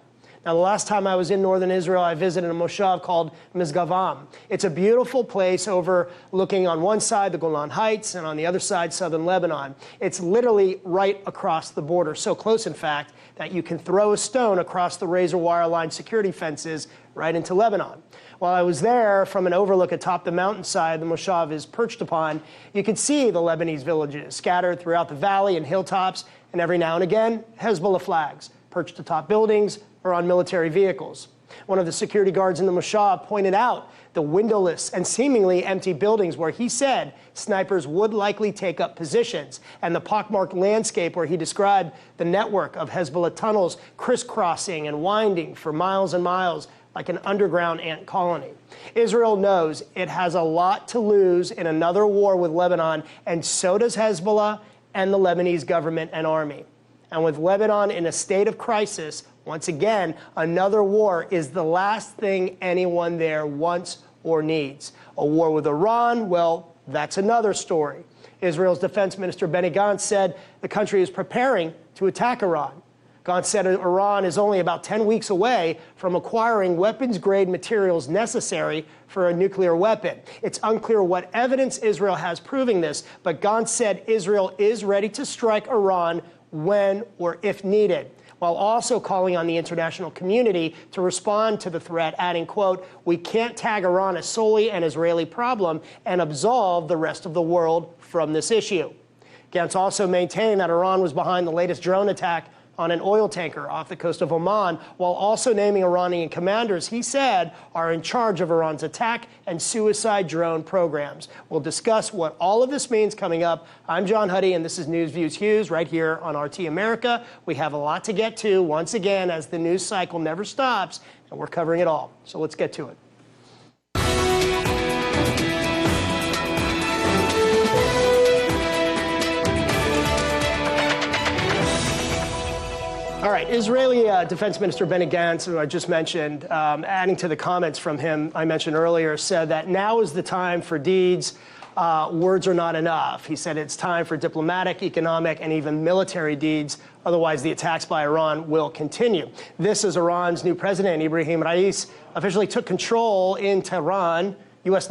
Now, the last time I was in northern Israel, I visited a moshav called Mizgavam. It's a beautiful place overlooking on one side the Golan Heights and on the other side southern Lebanon. It's literally right across the border, so close, in fact, that you can throw a stone across the razor wire line security fences right into Lebanon. While I was there, from an overlook atop the mountainside the moshav is perched upon, you could see the Lebanese villages scattered throughout the valley and hilltops, and every now and again, Hezbollah flags perched atop buildings or on military vehicles. One of the security guards in the moshav pointed out the windowless and seemingly empty buildings where he said snipers would likely take up positions, and the pockmarked landscape where he described the network of Hezbollah tunnels crisscrossing and winding for miles and miles like an underground ant colony. Israel knows it has a lot to lose in another war with Lebanon, and so does Hezbollah and the Lebanese government and army. And with Lebanon in a state of crisis, once again, another war is the last thing anyone there wants or needs. A war with Iran, well, that's another story. Israel's Defense Minister Benny Gantz said the country is preparing to attack Iran. Gantz said Iran is only about 10 weeks away from acquiring weapons-grade materials necessary for a nuclear weapon. It's unclear what evidence Israel has proving this, but Gantz said Israel is ready to strike Iran when or if needed, while also calling on the international community to respond to the threat, adding, quote, "We can't tag Iran as solely an Israeli problem and absolve the rest of the world from this issue." Gantz also maintained that Iran was behind the latest drone attack on an oil tanker off the coast of Oman, while also naming Iranian commanders he said are in charge of Iran's attack and suicide drone programs. We'll discuss what all of this means coming up. I'm John Huddy, and this is News Views Hughes right here on RT America. We have a lot to get to, once again, as the news cycle never stops, and we're covering it all. So let's get to it. All right, Israeli Defense Minister Benny Gantz, who I just mentioned, adding to the comments from him I mentioned earlier, said that now is the time for deeds. Words are not enough. He said it's time for diplomatic, economic, and even military deeds. Otherwise, the attacks by Iran will continue. This is Iran's new president, Ibrahim Raisi, officially took control in Tehran. U.S.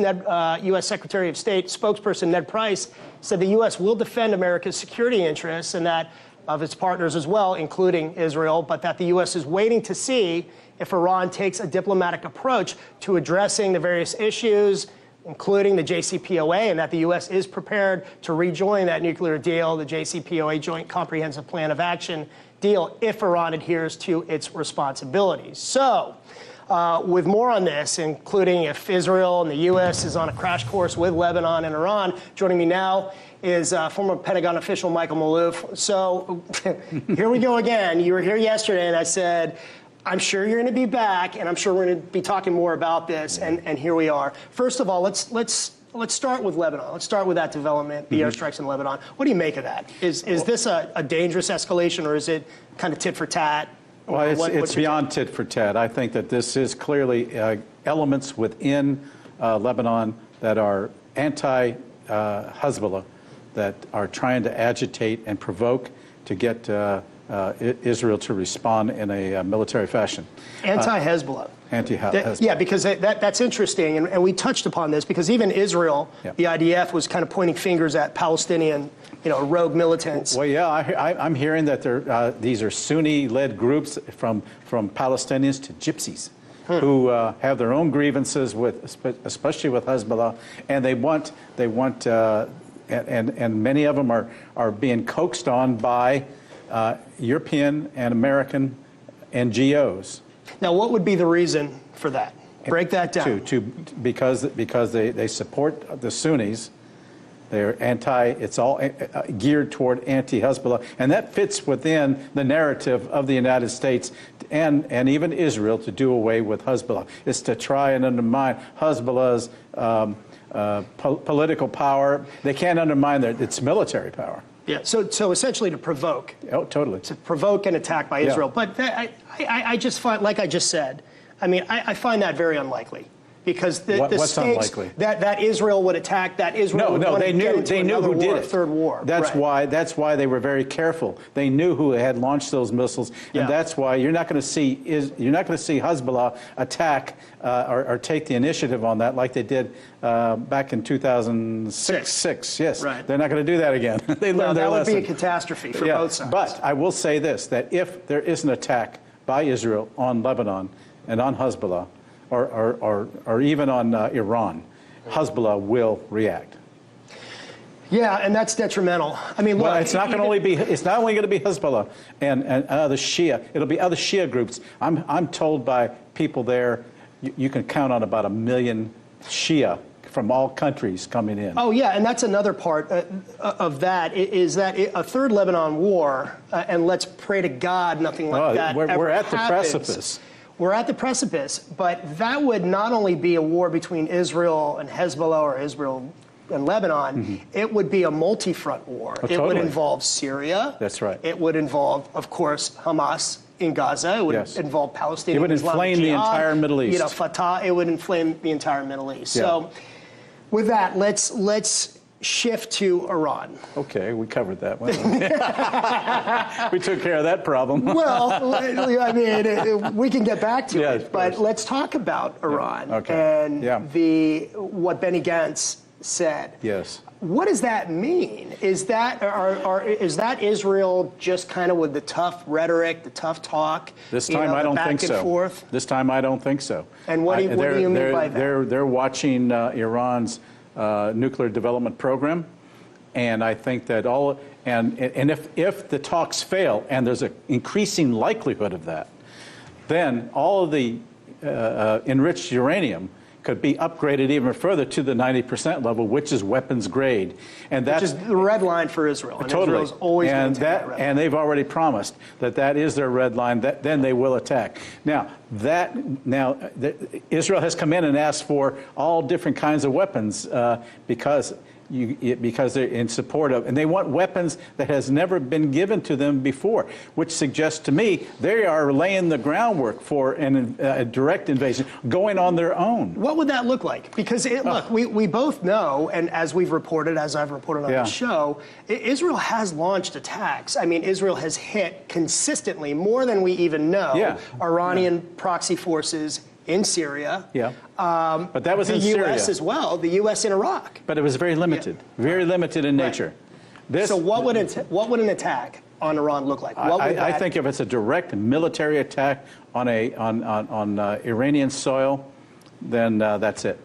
Secretary of State spokesperson Ned Price said the U.S. will defend America's security interests and that of its partners as well, including Israel, but that the U.S. is waiting to see if Iran takes a diplomatic approach to addressing the various issues, including the JCPOA, and that the U.S. is prepared to rejoin that nuclear deal, the JCPOA Joint Comprehensive Plan of Action deal, if Iran adheres to its responsibilities. So, with more on this, including if Israel and the U.S. is on a crash course with Lebanon and Iran, joining me now is former Pentagon official Michael Malouf. So here we go again. You were here yesterday, and I said, I'm sure you're going to be back, and I'm sure we're going to be talking more about this, and here we are. First of all, let's start with Lebanon. Let's start with that development, the airstrikes in Lebanon. What do you make of that? Is this a dangerous escalation, or is it kind of tit for tat? Well, it's beyond tit for tat. I think that this is clearly elements within Lebanon that are anti-Hezbollah, that are trying to agitate and provoke to get Israel to respond in a military fashion. Anti-Hezbollah. Anti-Hezbollah. Yeah, because that's interesting, and we touched upon this, because even Israel, the IDF, was kind of pointing fingers at Palestinian, rogue militants. Well, yeah, I'm hearing that these are Sunni-led groups from Palestinians to gypsies who have their own grievances especially with Hezbollah, and they want, and many of them are being coaxed on by European and American NGOs. Now, what would be the reason for that? Break that down. Because they support the Sunnis. They're it's all geared toward anti-Hezbollah, and that fits within the narrative of the United States and even Israel to do away with Hezbollah. It's to try and undermine Hezbollah's political power. They can't undermine its military power. Yeah, so essentially to provoke. Oh, totally. To provoke an attack by Israel. But I just find, like I just said, I find that very unlikely. Because the what's stakes unlikely? That Israel would attack, that Israel would want to get into another war, a third war. That's why they were very careful. They knew who had launched those missiles, and that's why you're not going to see Hezbollah attack or take the initiative on that like they did back in 2006. Yes, right. They're not going to do that again. They learned their lesson. That would be a catastrophe for both sides. But I will say this: that if there is an attack by Israel on Lebanon and on Hezbollah, or even on Iran, Hezbollah will react. Yeah, and that's detrimental. Well, it's not going to only be. It's not only going to be Hezbollah and other Shia. It'll be other Shia groups. I'm told by people there, you can count on about 1 million Shia from all countries coming in. Oh yeah, and that's another part of that is that a third Lebanon war, and let's pray to God nothing like that we're at the happens. precipice. We're at the precipice, but that would not only be a war between Israel and Hezbollah or Israel and Lebanon, it would be a multi-front war. Oh, it would involve Syria. That's right. It would involve, of course, Hamas in Gaza. It would involve Palestinian It would Islamic inflame the Jihad, entire Middle East. Fatah. It would inflame the entire Middle East. Yeah. So with that, let's shift to Iran. Okay, we covered that one. We took care of that problem. Well, we can get back to it, but let's talk about Iran and what Benny Gantz said. Yes. What does that mean? Is that Israel just kind of with the tough rhetoric, the tough talk? This time I don't think so. Forth? This time I don't think so. And what do you mean by that? They're watching Iran's nuclear development program, and I think that if the talks fail, and there's an increasing likelihood of that, then all of the enriched uranium could be upgraded even further to the 90% level, which is weapons grade, and that's which is the red line for Israel. And totally. Israel's always maintained that red line. And they've already promised that is their red line. That then they will attack. Israel has come in and asked for all different kinds of weapons because they're in support of, and they want weapons that has never been given to them before, which suggests to me they are laying the groundwork for a direct invasion, going on their own. What would that look like? Because look, we both know, and as I've reported on the show, Israel has launched attacks. Israel has hit consistently, more than we even know, Iranian proxy forces in Syria. But that was in Syria. The U.S. as well, the U.S. in Iraq. But it was very limited, very limited in nature. So what would an attack on Iran look like? I think if it's a direct military attack on Iranian soil, then that's it.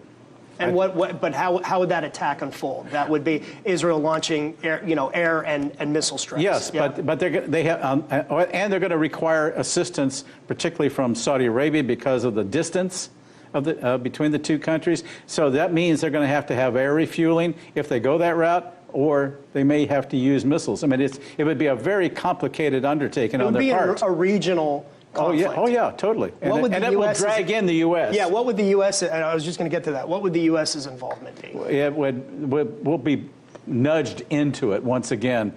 And but how would that attack unfold? That would be Israel launching air and missile strikes. Yes, but they have and they're going to require assistance, particularly from Saudi Arabia, because of the distance of the between the two countries. So that means they're going to have air refueling if they go that route, or they may have to use missiles. It would be a very complicated undertaking on their part. It would be a regional conflict. Oh yeah, totally. And it will drag in the U.S. Yeah, what would the U.S., and I was just going to get to that, what would the U.S.'s involvement be? We'll be nudged into it once again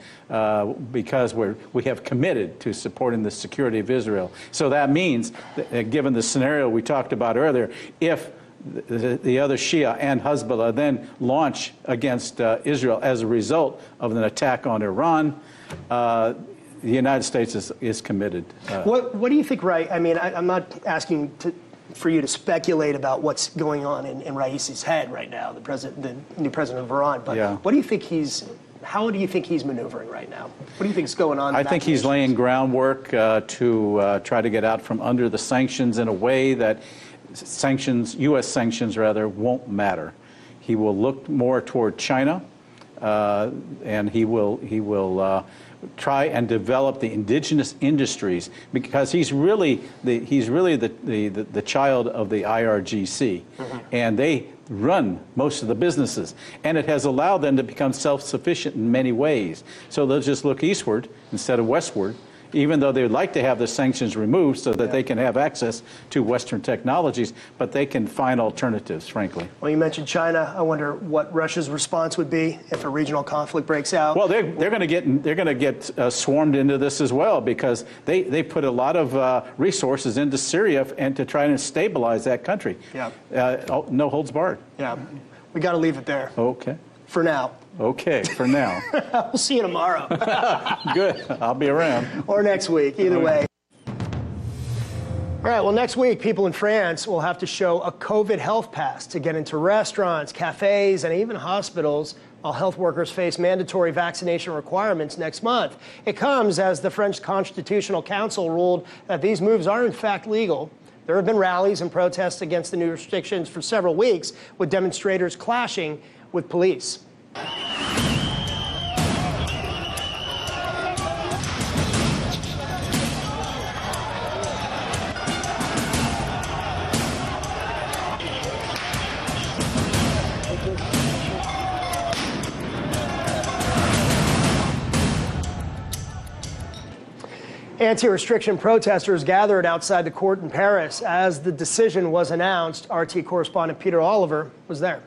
because we have committed to supporting the security of Israel. So that means, that, given the scenario we talked about earlier, if the other Shia and Hezbollah then launch against Israel as a result of an attack on Iran, the United States is committed. What do you think, Rai? I mean, I'm not asking for you to speculate about what's going on in Raisi's head right now, the new president of Iran, but what do you think how do you think he's maneuvering right now? What do you think is going on? I think he's laying groundwork to try to get out from under the sanctions in a way that U.S. sanctions rather, won't matter. He will look more toward China, and he will try and develop the indigenous industries, because he's really the child of the IRGC, and they run most of the businesses, and it has allowed them to become self-sufficient in many ways. So they'll just look eastward instead of westward, even though they'd like to have the sanctions removed so that they can have access to Western technologies, but they can find alternatives, frankly. Well, you mentioned China. I wonder what Russia's response would be if a regional conflict breaks out. Well, they're going to get swarmed into this as well, because they put a lot of resources into Syria and to try and stabilize that country. Yeah. No holds barred. Yeah. We got to leave it there. Okay. For now. Okay, for now. We'll see you tomorrow. Good. I'll be around. Or next week, either way. All right, well, next week, people in France will have to show a COVID health pass to get into restaurants, cafes, and even hospitals, while health workers face mandatory vaccination requirements next month. It comes as the French Constitutional Council ruled that these moves are in fact legal. There have been rallies and protests against the new restrictions for several weeks, with demonstrators clashing with police. Anti-restriction protesters gathered outside the court in Paris as the decision was announced. RT correspondent Peter Oliver was there.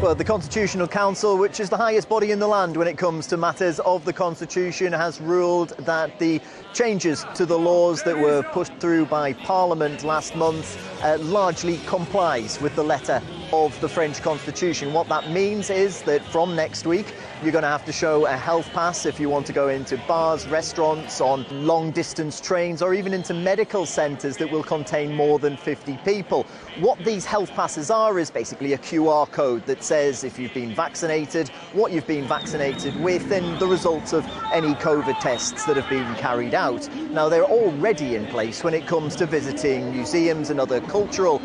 Well, the Constitutional Council, which is the highest body in the land when it comes to matters of the Constitution, has ruled that the changes to the laws that were pushed through by Parliament last month largely complies with the letter of the French Constitution. What that means is that from next week, you're going to have to show a health pass if you want to go into bars, restaurants, on long-distance trains, or even into medical centres that will contain more than 50 people. What these health passes are is basically a QR code that says if you've been vaccinated, what you've been vaccinated with, and the results of any COVID tests that have been carried out. Now, they're already in place when it comes to visiting museums and other cultural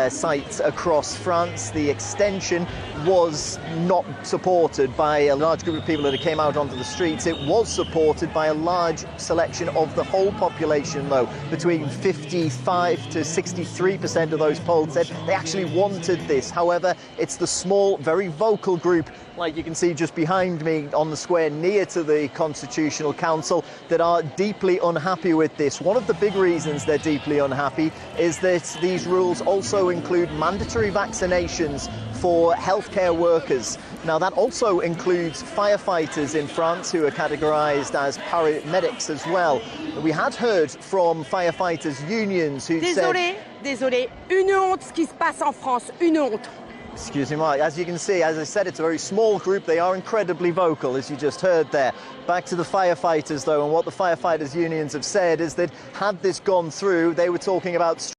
sites across France. The extension was not supported by a large group of people that came out onto the streets. It was supported by a large selection of the whole population, though. Between 55 to 63% of those polled said they actually wanted this. However, it's the small, very vocal group, like you can see just behind me on the square near to the Constitutional Council, that are deeply unhappy with this. One of the big reasons they're deeply unhappy is that these rules also include mandatory vaccinations for healthcare workers. Now, that also includes firefighters in France, who are categorised as paramedics as well. We had heard from firefighters' unions who said... Désolé, une honte ce qui se passe en France, une honte. Excuse me, Mike. As you can see, as I said, it's a very small group. They are incredibly vocal, as you just heard there. Back to the firefighters, though, and what the firefighters' unions have said is that had this gone through, they were talking about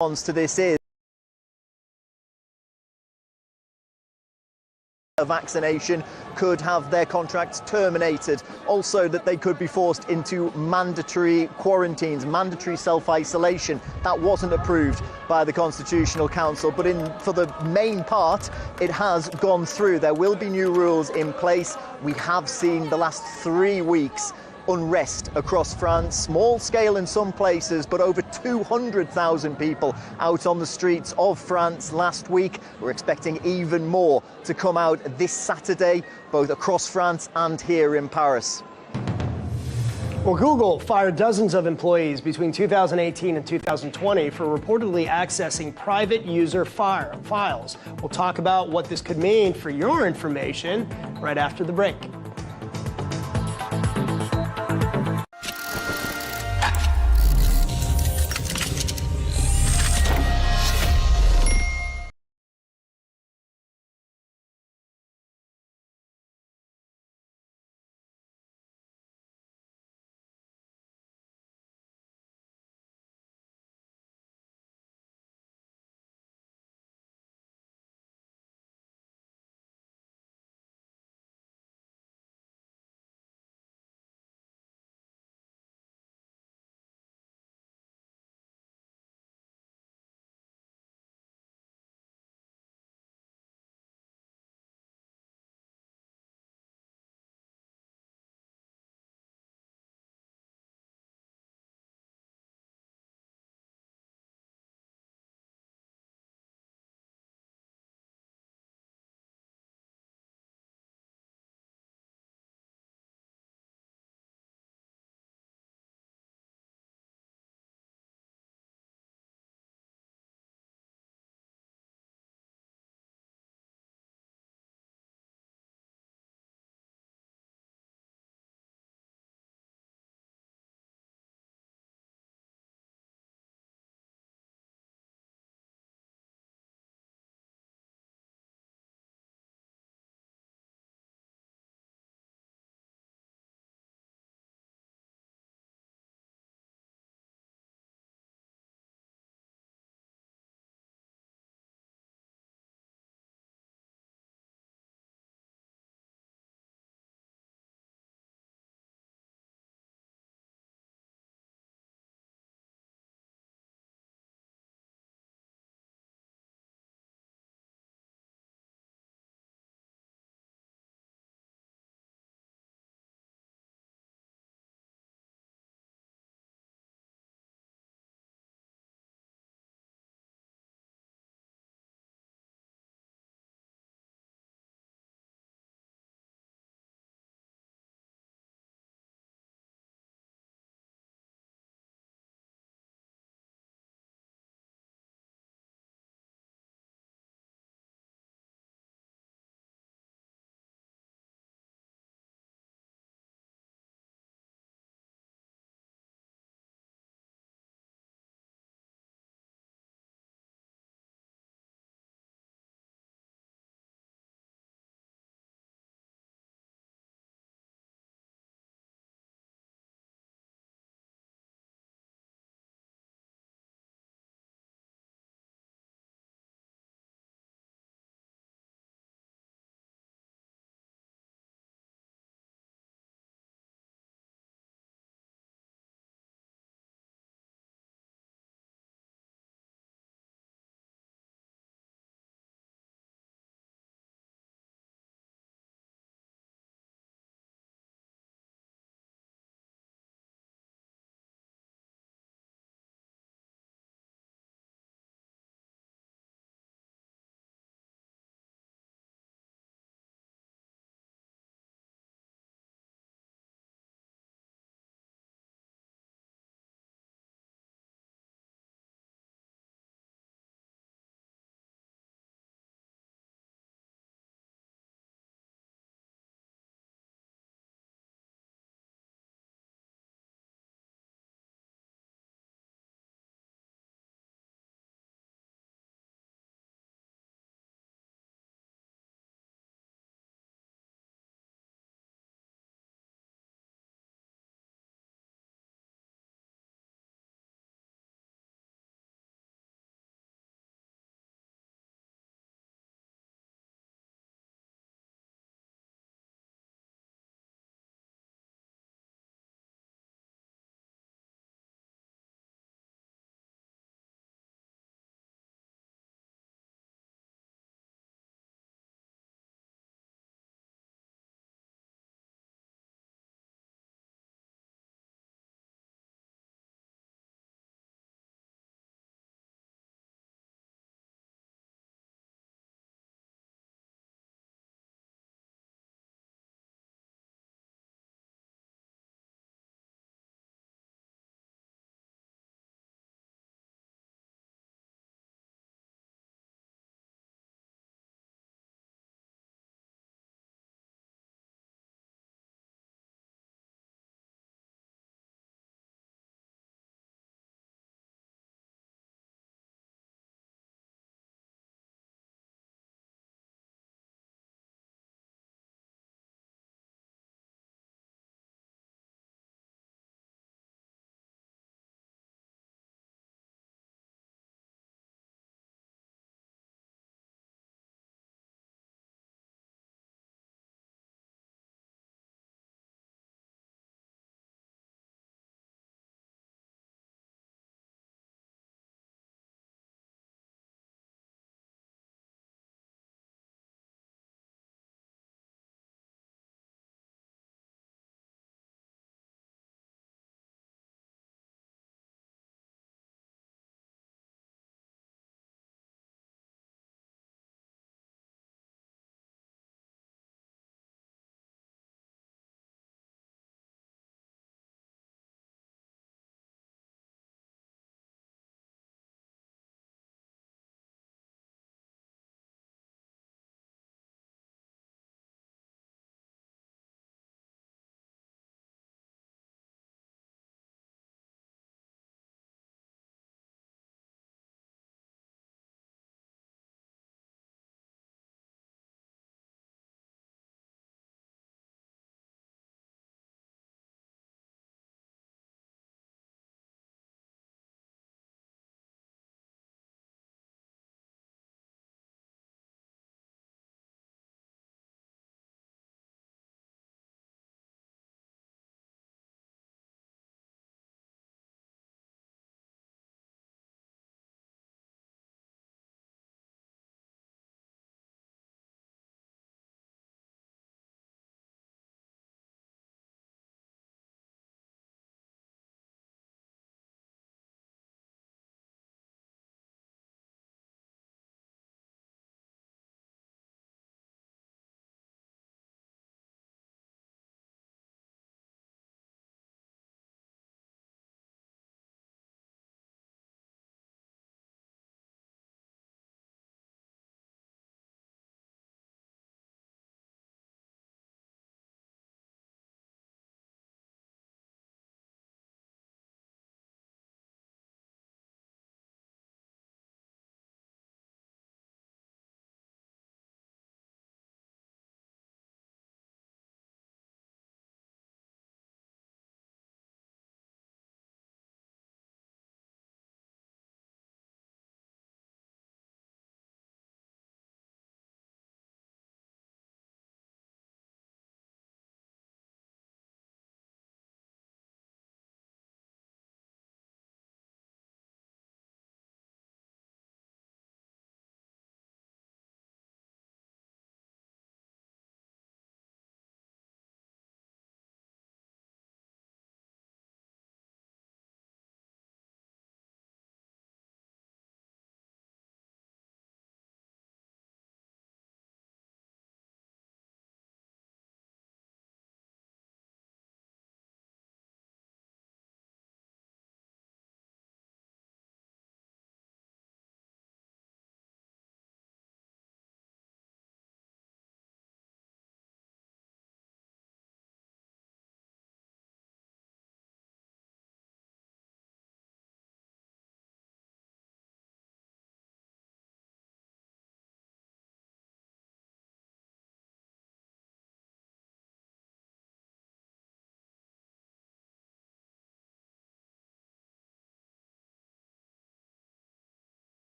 response to this is a vaccination could have their contracts terminated. Also, that they could be forced into mandatory quarantines, mandatory self-isolation. That wasn't approved by the Constitutional Council, but for the main part, it has gone through. There will be new rules in place. We have seen the last 3 weeks unrest across France, small scale in some places, but over 200,000 people out on the streets of France last week. We're expecting even more to come out this Saturday, both across France and here in Paris. Well, Google fired dozens of employees between 2018 and 2020 for reportedly accessing private user files. We'll talk about what this could mean for your information right after the break.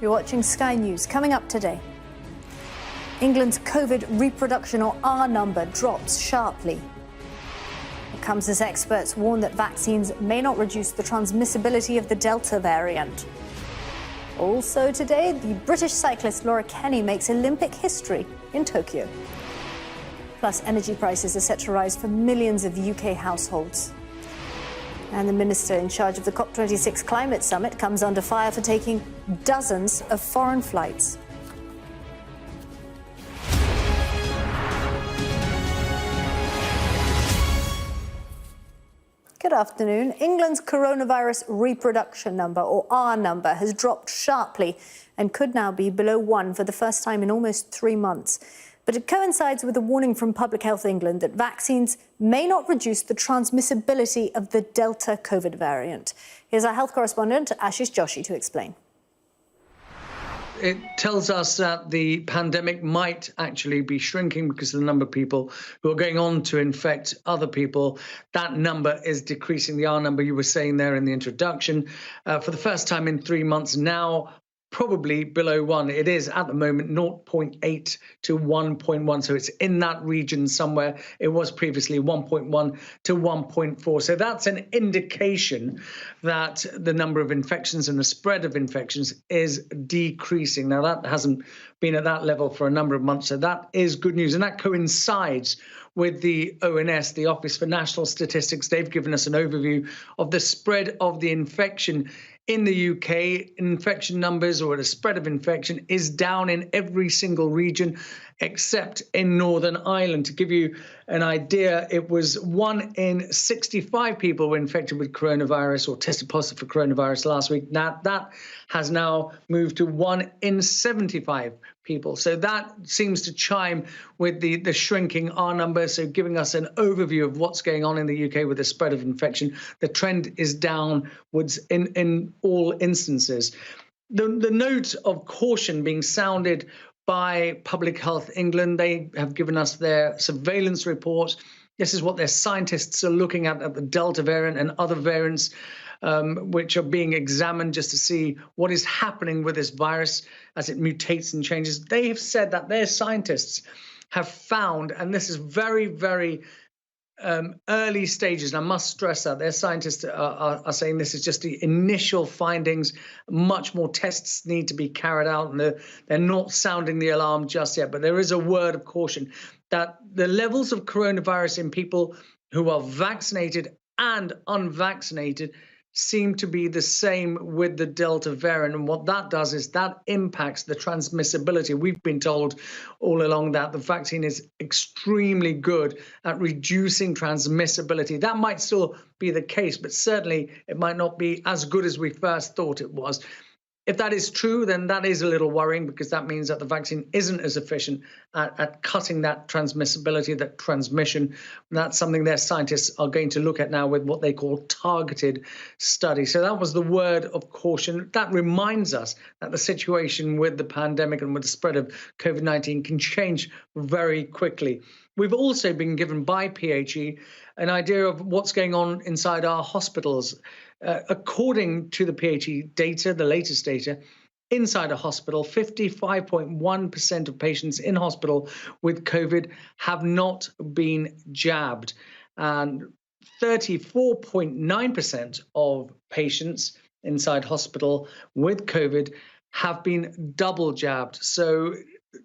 You're watching Sky News. Coming up today, England's COVID reproduction or R number drops sharply. It comes as experts warn that vaccines may not reduce the transmissibility of the Delta variant. Also today, the British cyclist Laura Kenny makes Olympic history in Tokyo. Plus, energy prices are set to rise for millions of UK households. And the minister in charge of the COP26 climate summit comes under fire for taking dozens of foreign flights. Good afternoon. England's coronavirus reproduction number, or R number, has dropped sharply and could now be below 1 for the first time in almost 3 months. But it coincides with a warning from Public Health England that vaccines may not reduce the transmissibility of the Delta COVID variant. Here's our health correspondent, Ashish Joshi, to explain. It tells us that the pandemic might actually be shrinking because of the number of people who are going on to infect other people. That number is decreasing. The R number you were saying there in the introduction, for the first time in 3 months now, probably below 1. It is at the moment 0.8 to 1.1. So it's in that region somewhere. It was previously 1.1 to 1.4. So that's an indication that the number of infections and the spread of infections is decreasing. Now, that hasn't been at that level for a number of months. So that is good news. And that coincides with the ONS, the Office for National Statistics. They've given us an overview of the spread of the infection in the UK. Infection numbers, or the spread of infection, is down in every single region except in Northern Ireland. To give you an idea, it was 1 in 65 people were infected with coronavirus or tested positive for coronavirus last week. Now, that has now moved to 1 in 75 people. So that seems to chime with the shrinking R number, so giving us an overview of what's going on in the UK with the spread of infection. The trend is downwards in all instances. The note of caution being sounded by Public Health England, they have given us their surveillance report. This is what their scientists are looking at the Delta variant and other variants, which are being examined just to see what is happening with this virus as it mutates and changes. They have said that their scientists have found, and this is very, very early stages, and I must stress that their scientists are saying this is just the initial findings. Much more tests need to be carried out, and they're not sounding the alarm just yet. But there is a word of caution that the levels of coronavirus in people who are vaccinated and unvaccinated seem to be the same with the Delta variant. And what that does is that impacts the transmissibility. We've been told all along that the vaccine is extremely good at reducing transmissibility. That might still be the case, but certainly it might not be as good as we first thought it was. If that is true, then that is a little worrying, because that means that the vaccine isn't as efficient at cutting that transmissibility, that transmission. And that's something their scientists are going to look at now with what they call targeted studies. So that was the word of caution. That reminds us that the situation with the pandemic and with the spread of COVID-19 can change very quickly. We've also been given by PHE an idea of what's going on inside our hospitals. According to the PHE data, the latest data, inside a hospital, 55.1% of patients in hospital with COVID have not been jabbed. And 34.9% of patients inside hospital with COVID have been double jabbed. So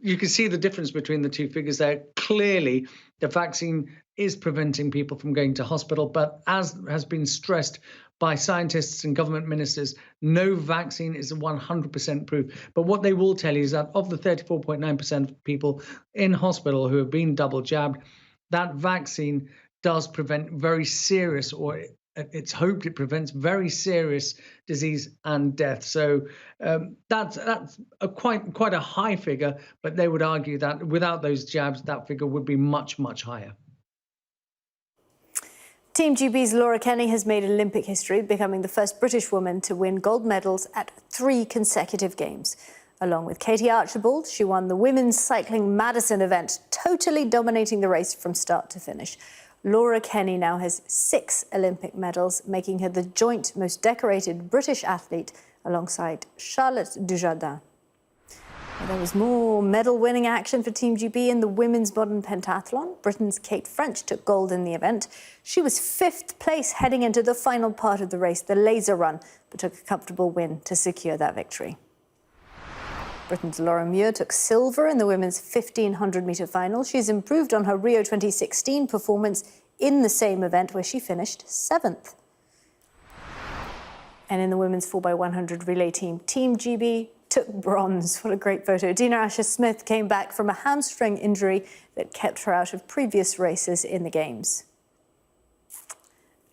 you can see the difference between the two figures there. Clearly, the vaccine is preventing people from going to hospital, but as has been stressed by scientists and government ministers, no vaccine is 100% proof. But what they will tell you is that of the 34.9% of people in hospital who have been double jabbed, that vaccine does prevent very serious, or it's hoped it prevents very serious disease and death. So that's quite a high figure, but they would argue that without those jabs, that figure would be much, much higher. Team GB's Laura Kenny has made Olympic history, becoming the first British woman to win gold medals at 3 consecutive games. Along with Katie Archibald, she won the women's cycling Madison event, totally dominating the race from start to finish. Laura Kenny now has 6 Olympic medals, making her the joint most decorated British athlete alongside Charlotte Dujardin. There was more medal-winning action for Team GB in the women's modern pentathlon. Britain's Kate French took gold in the event. She was 5th place heading into the final part of the race, the laser run, but took a comfortable win to secure that victory. Britain's Laura Muir took silver in the women's 1,500-metre final. She's improved on her Rio 2016 performance in the same event, where she finished 7th. And in the women's 4x100 relay team, Team GB took bronze. What a great photo. Dina Asher-Smith came back from a hamstring injury that kept her out of previous races in the Games.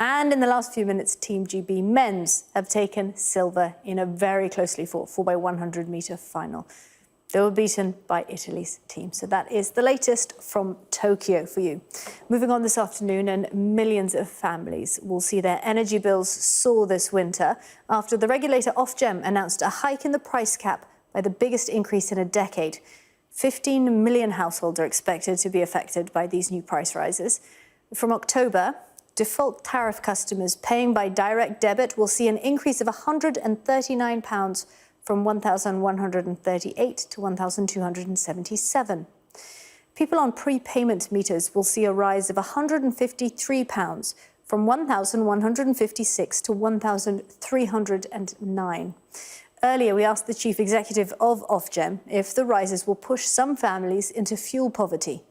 And in the last few minutes, Team GB men's have taken silver in a very closely fought 4x100-metre final. They were beaten by Italy's team. So that is the latest from Tokyo for you. Moving on this afternoon, and millions of families will see their energy bills soar this winter after the regulator Ofgem announced a hike in the price cap by the biggest increase in a decade. 15 million households are expected to be affected by these new price rises. From October, default tariff customers paying by direct debit will see an increase of £139 from £1,138 to £1,277. People on prepayment meters will see a rise of £153 from £1,156 to £1,309. Earlier, we asked the chief executive of Ofgem if the rises will push some families into fuel poverty.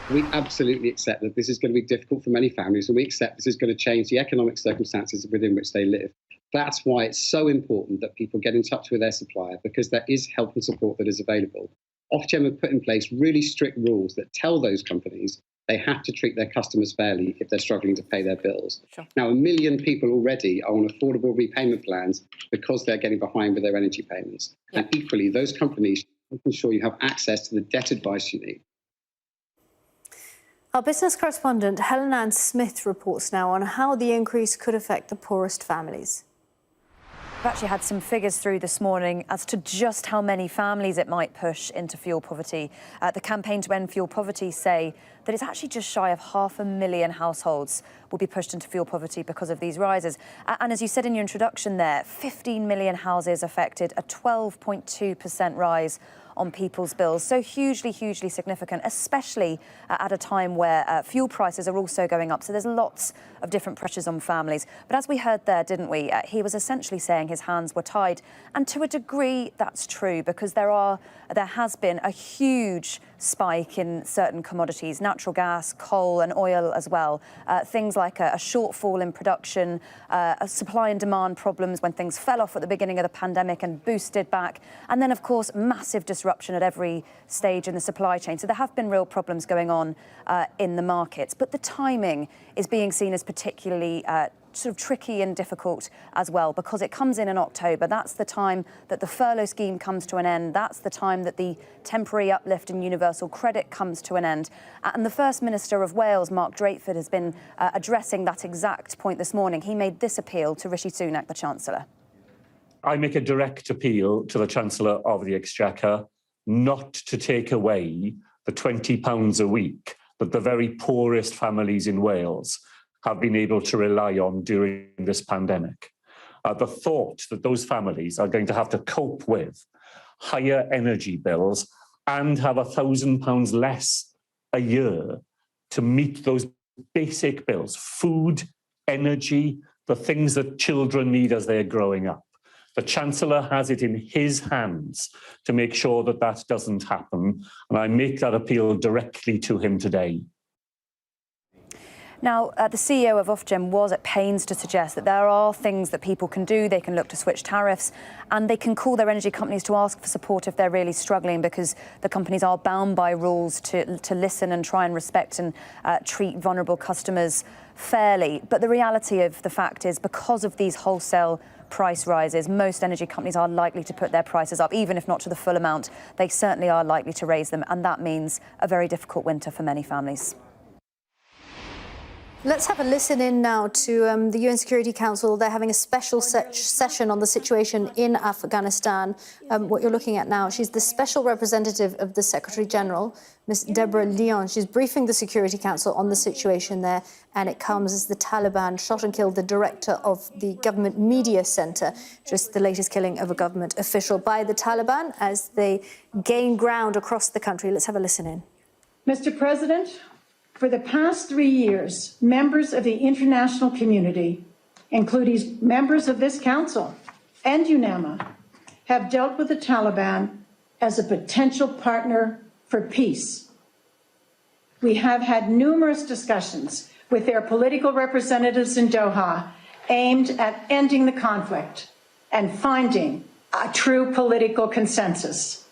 We absolutely accept that this is going to be difficult for many families, and we accept this is going to change the economic circumstances within which they live. That's why it's so important that people get in touch with their supplier, because there is help and support that is available. Ofgem have put in place really strict rules that tell those companies they have to treat their customers fairly if they're struggling to pay their bills. Sure. Now, 1 million people already are on affordable repayment plans because they're getting behind with their energy payments. Yeah. And equally, those companies should ensure you have access to the debt advice you need. Our business correspondent Helen Ann Smith reports now on how the increase could affect the poorest families. We've actually had some figures through this morning as to just how many families it might push into fuel poverty. The Campaign to End Fuel Poverty say that it's actually just shy of 500,000 households will be pushed into fuel poverty because of these rises. And as you said in your introduction there, 15 million houses affected, a 12.2% rise on people's bills. So hugely, hugely significant, especially at a time where fuel prices are also going up. So there's lots of different pressures on families. But as we heard there, didn't we, he was essentially saying his hands were tied. And to a degree, that's true, because there has been a huge spike in certain commodities, natural gas, coal and oil as well. Things like a shortfall in production, supply and demand problems when things fell off at the beginning of the pandemic and boosted back. And then, of course, massive disruption at every stage in the supply chain. So there have been real problems going on in the markets. But the timing is being seen as particularly sort of tricky and difficult as well, because it comes in October. That's the time that the furlough scheme comes to an end. That's the time that the temporary uplift in universal credit comes to an end. And the First Minister of Wales, Mark Drakeford, has been addressing that exact point this morning. He made this appeal to Rishi Sunak, the Chancellor. I make a direct appeal to the Chancellor of the Exchequer not to take away the £20 a week that the very poorest families in Wales have been able to rely on during this pandemic. The thought that those families are going to have to cope with higher energy bills and have £1,000 less a year to meet those basic bills, food, energy, the things that children need as they're growing up. The Chancellor has it in his hands to make sure that that doesn't happen, and I make that appeal directly to him today. Now, the CEO of Ofgem was at pains to suggest that there are things that people can do. They can look to switch tariffs, and they can call their energy companies to ask for support if they're really struggling, because the companies are bound by rules to listen and try and respect and treat vulnerable customers fairly. But the reality of the fact is, because of these wholesale price rises, most energy companies are likely to put their prices up, even if not to the full amount. They certainly are likely to raise them, and that means a very difficult winter for many families. Let's have a listen in now to the UN Security Council. They're having a special session on the situation in Afghanistan. What you're looking at now, she's the special representative of the Secretary General, Ms. Deborah Leon. She's briefing the Security Council on the situation there, and it comes as the Taliban shot and killed the director of the Government Media Center, just the latest killing of a government official by the Taliban as they gain ground across the country. Let's have a listen in. Mr. President, for the past 3 years, members of the international community, including members of this council and UNAMA, have dealt with the Taliban as a potential partner for peace. We have had numerous discussions with their political representatives in Doha aimed at ending the conflict and finding a true political consensus.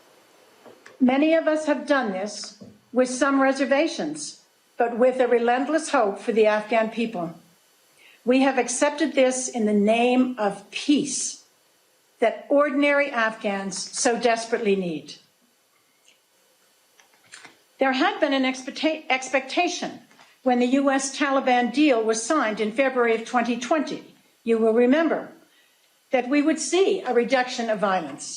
Many of us have done this with some reservations, but with a relentless hope for the Afghan people. We have accepted this in the name of peace that ordinary Afghans so desperately need. There had been an expectation when the US Taliban deal was signed in February of 2020, you will remember, that we would see a reduction of violence.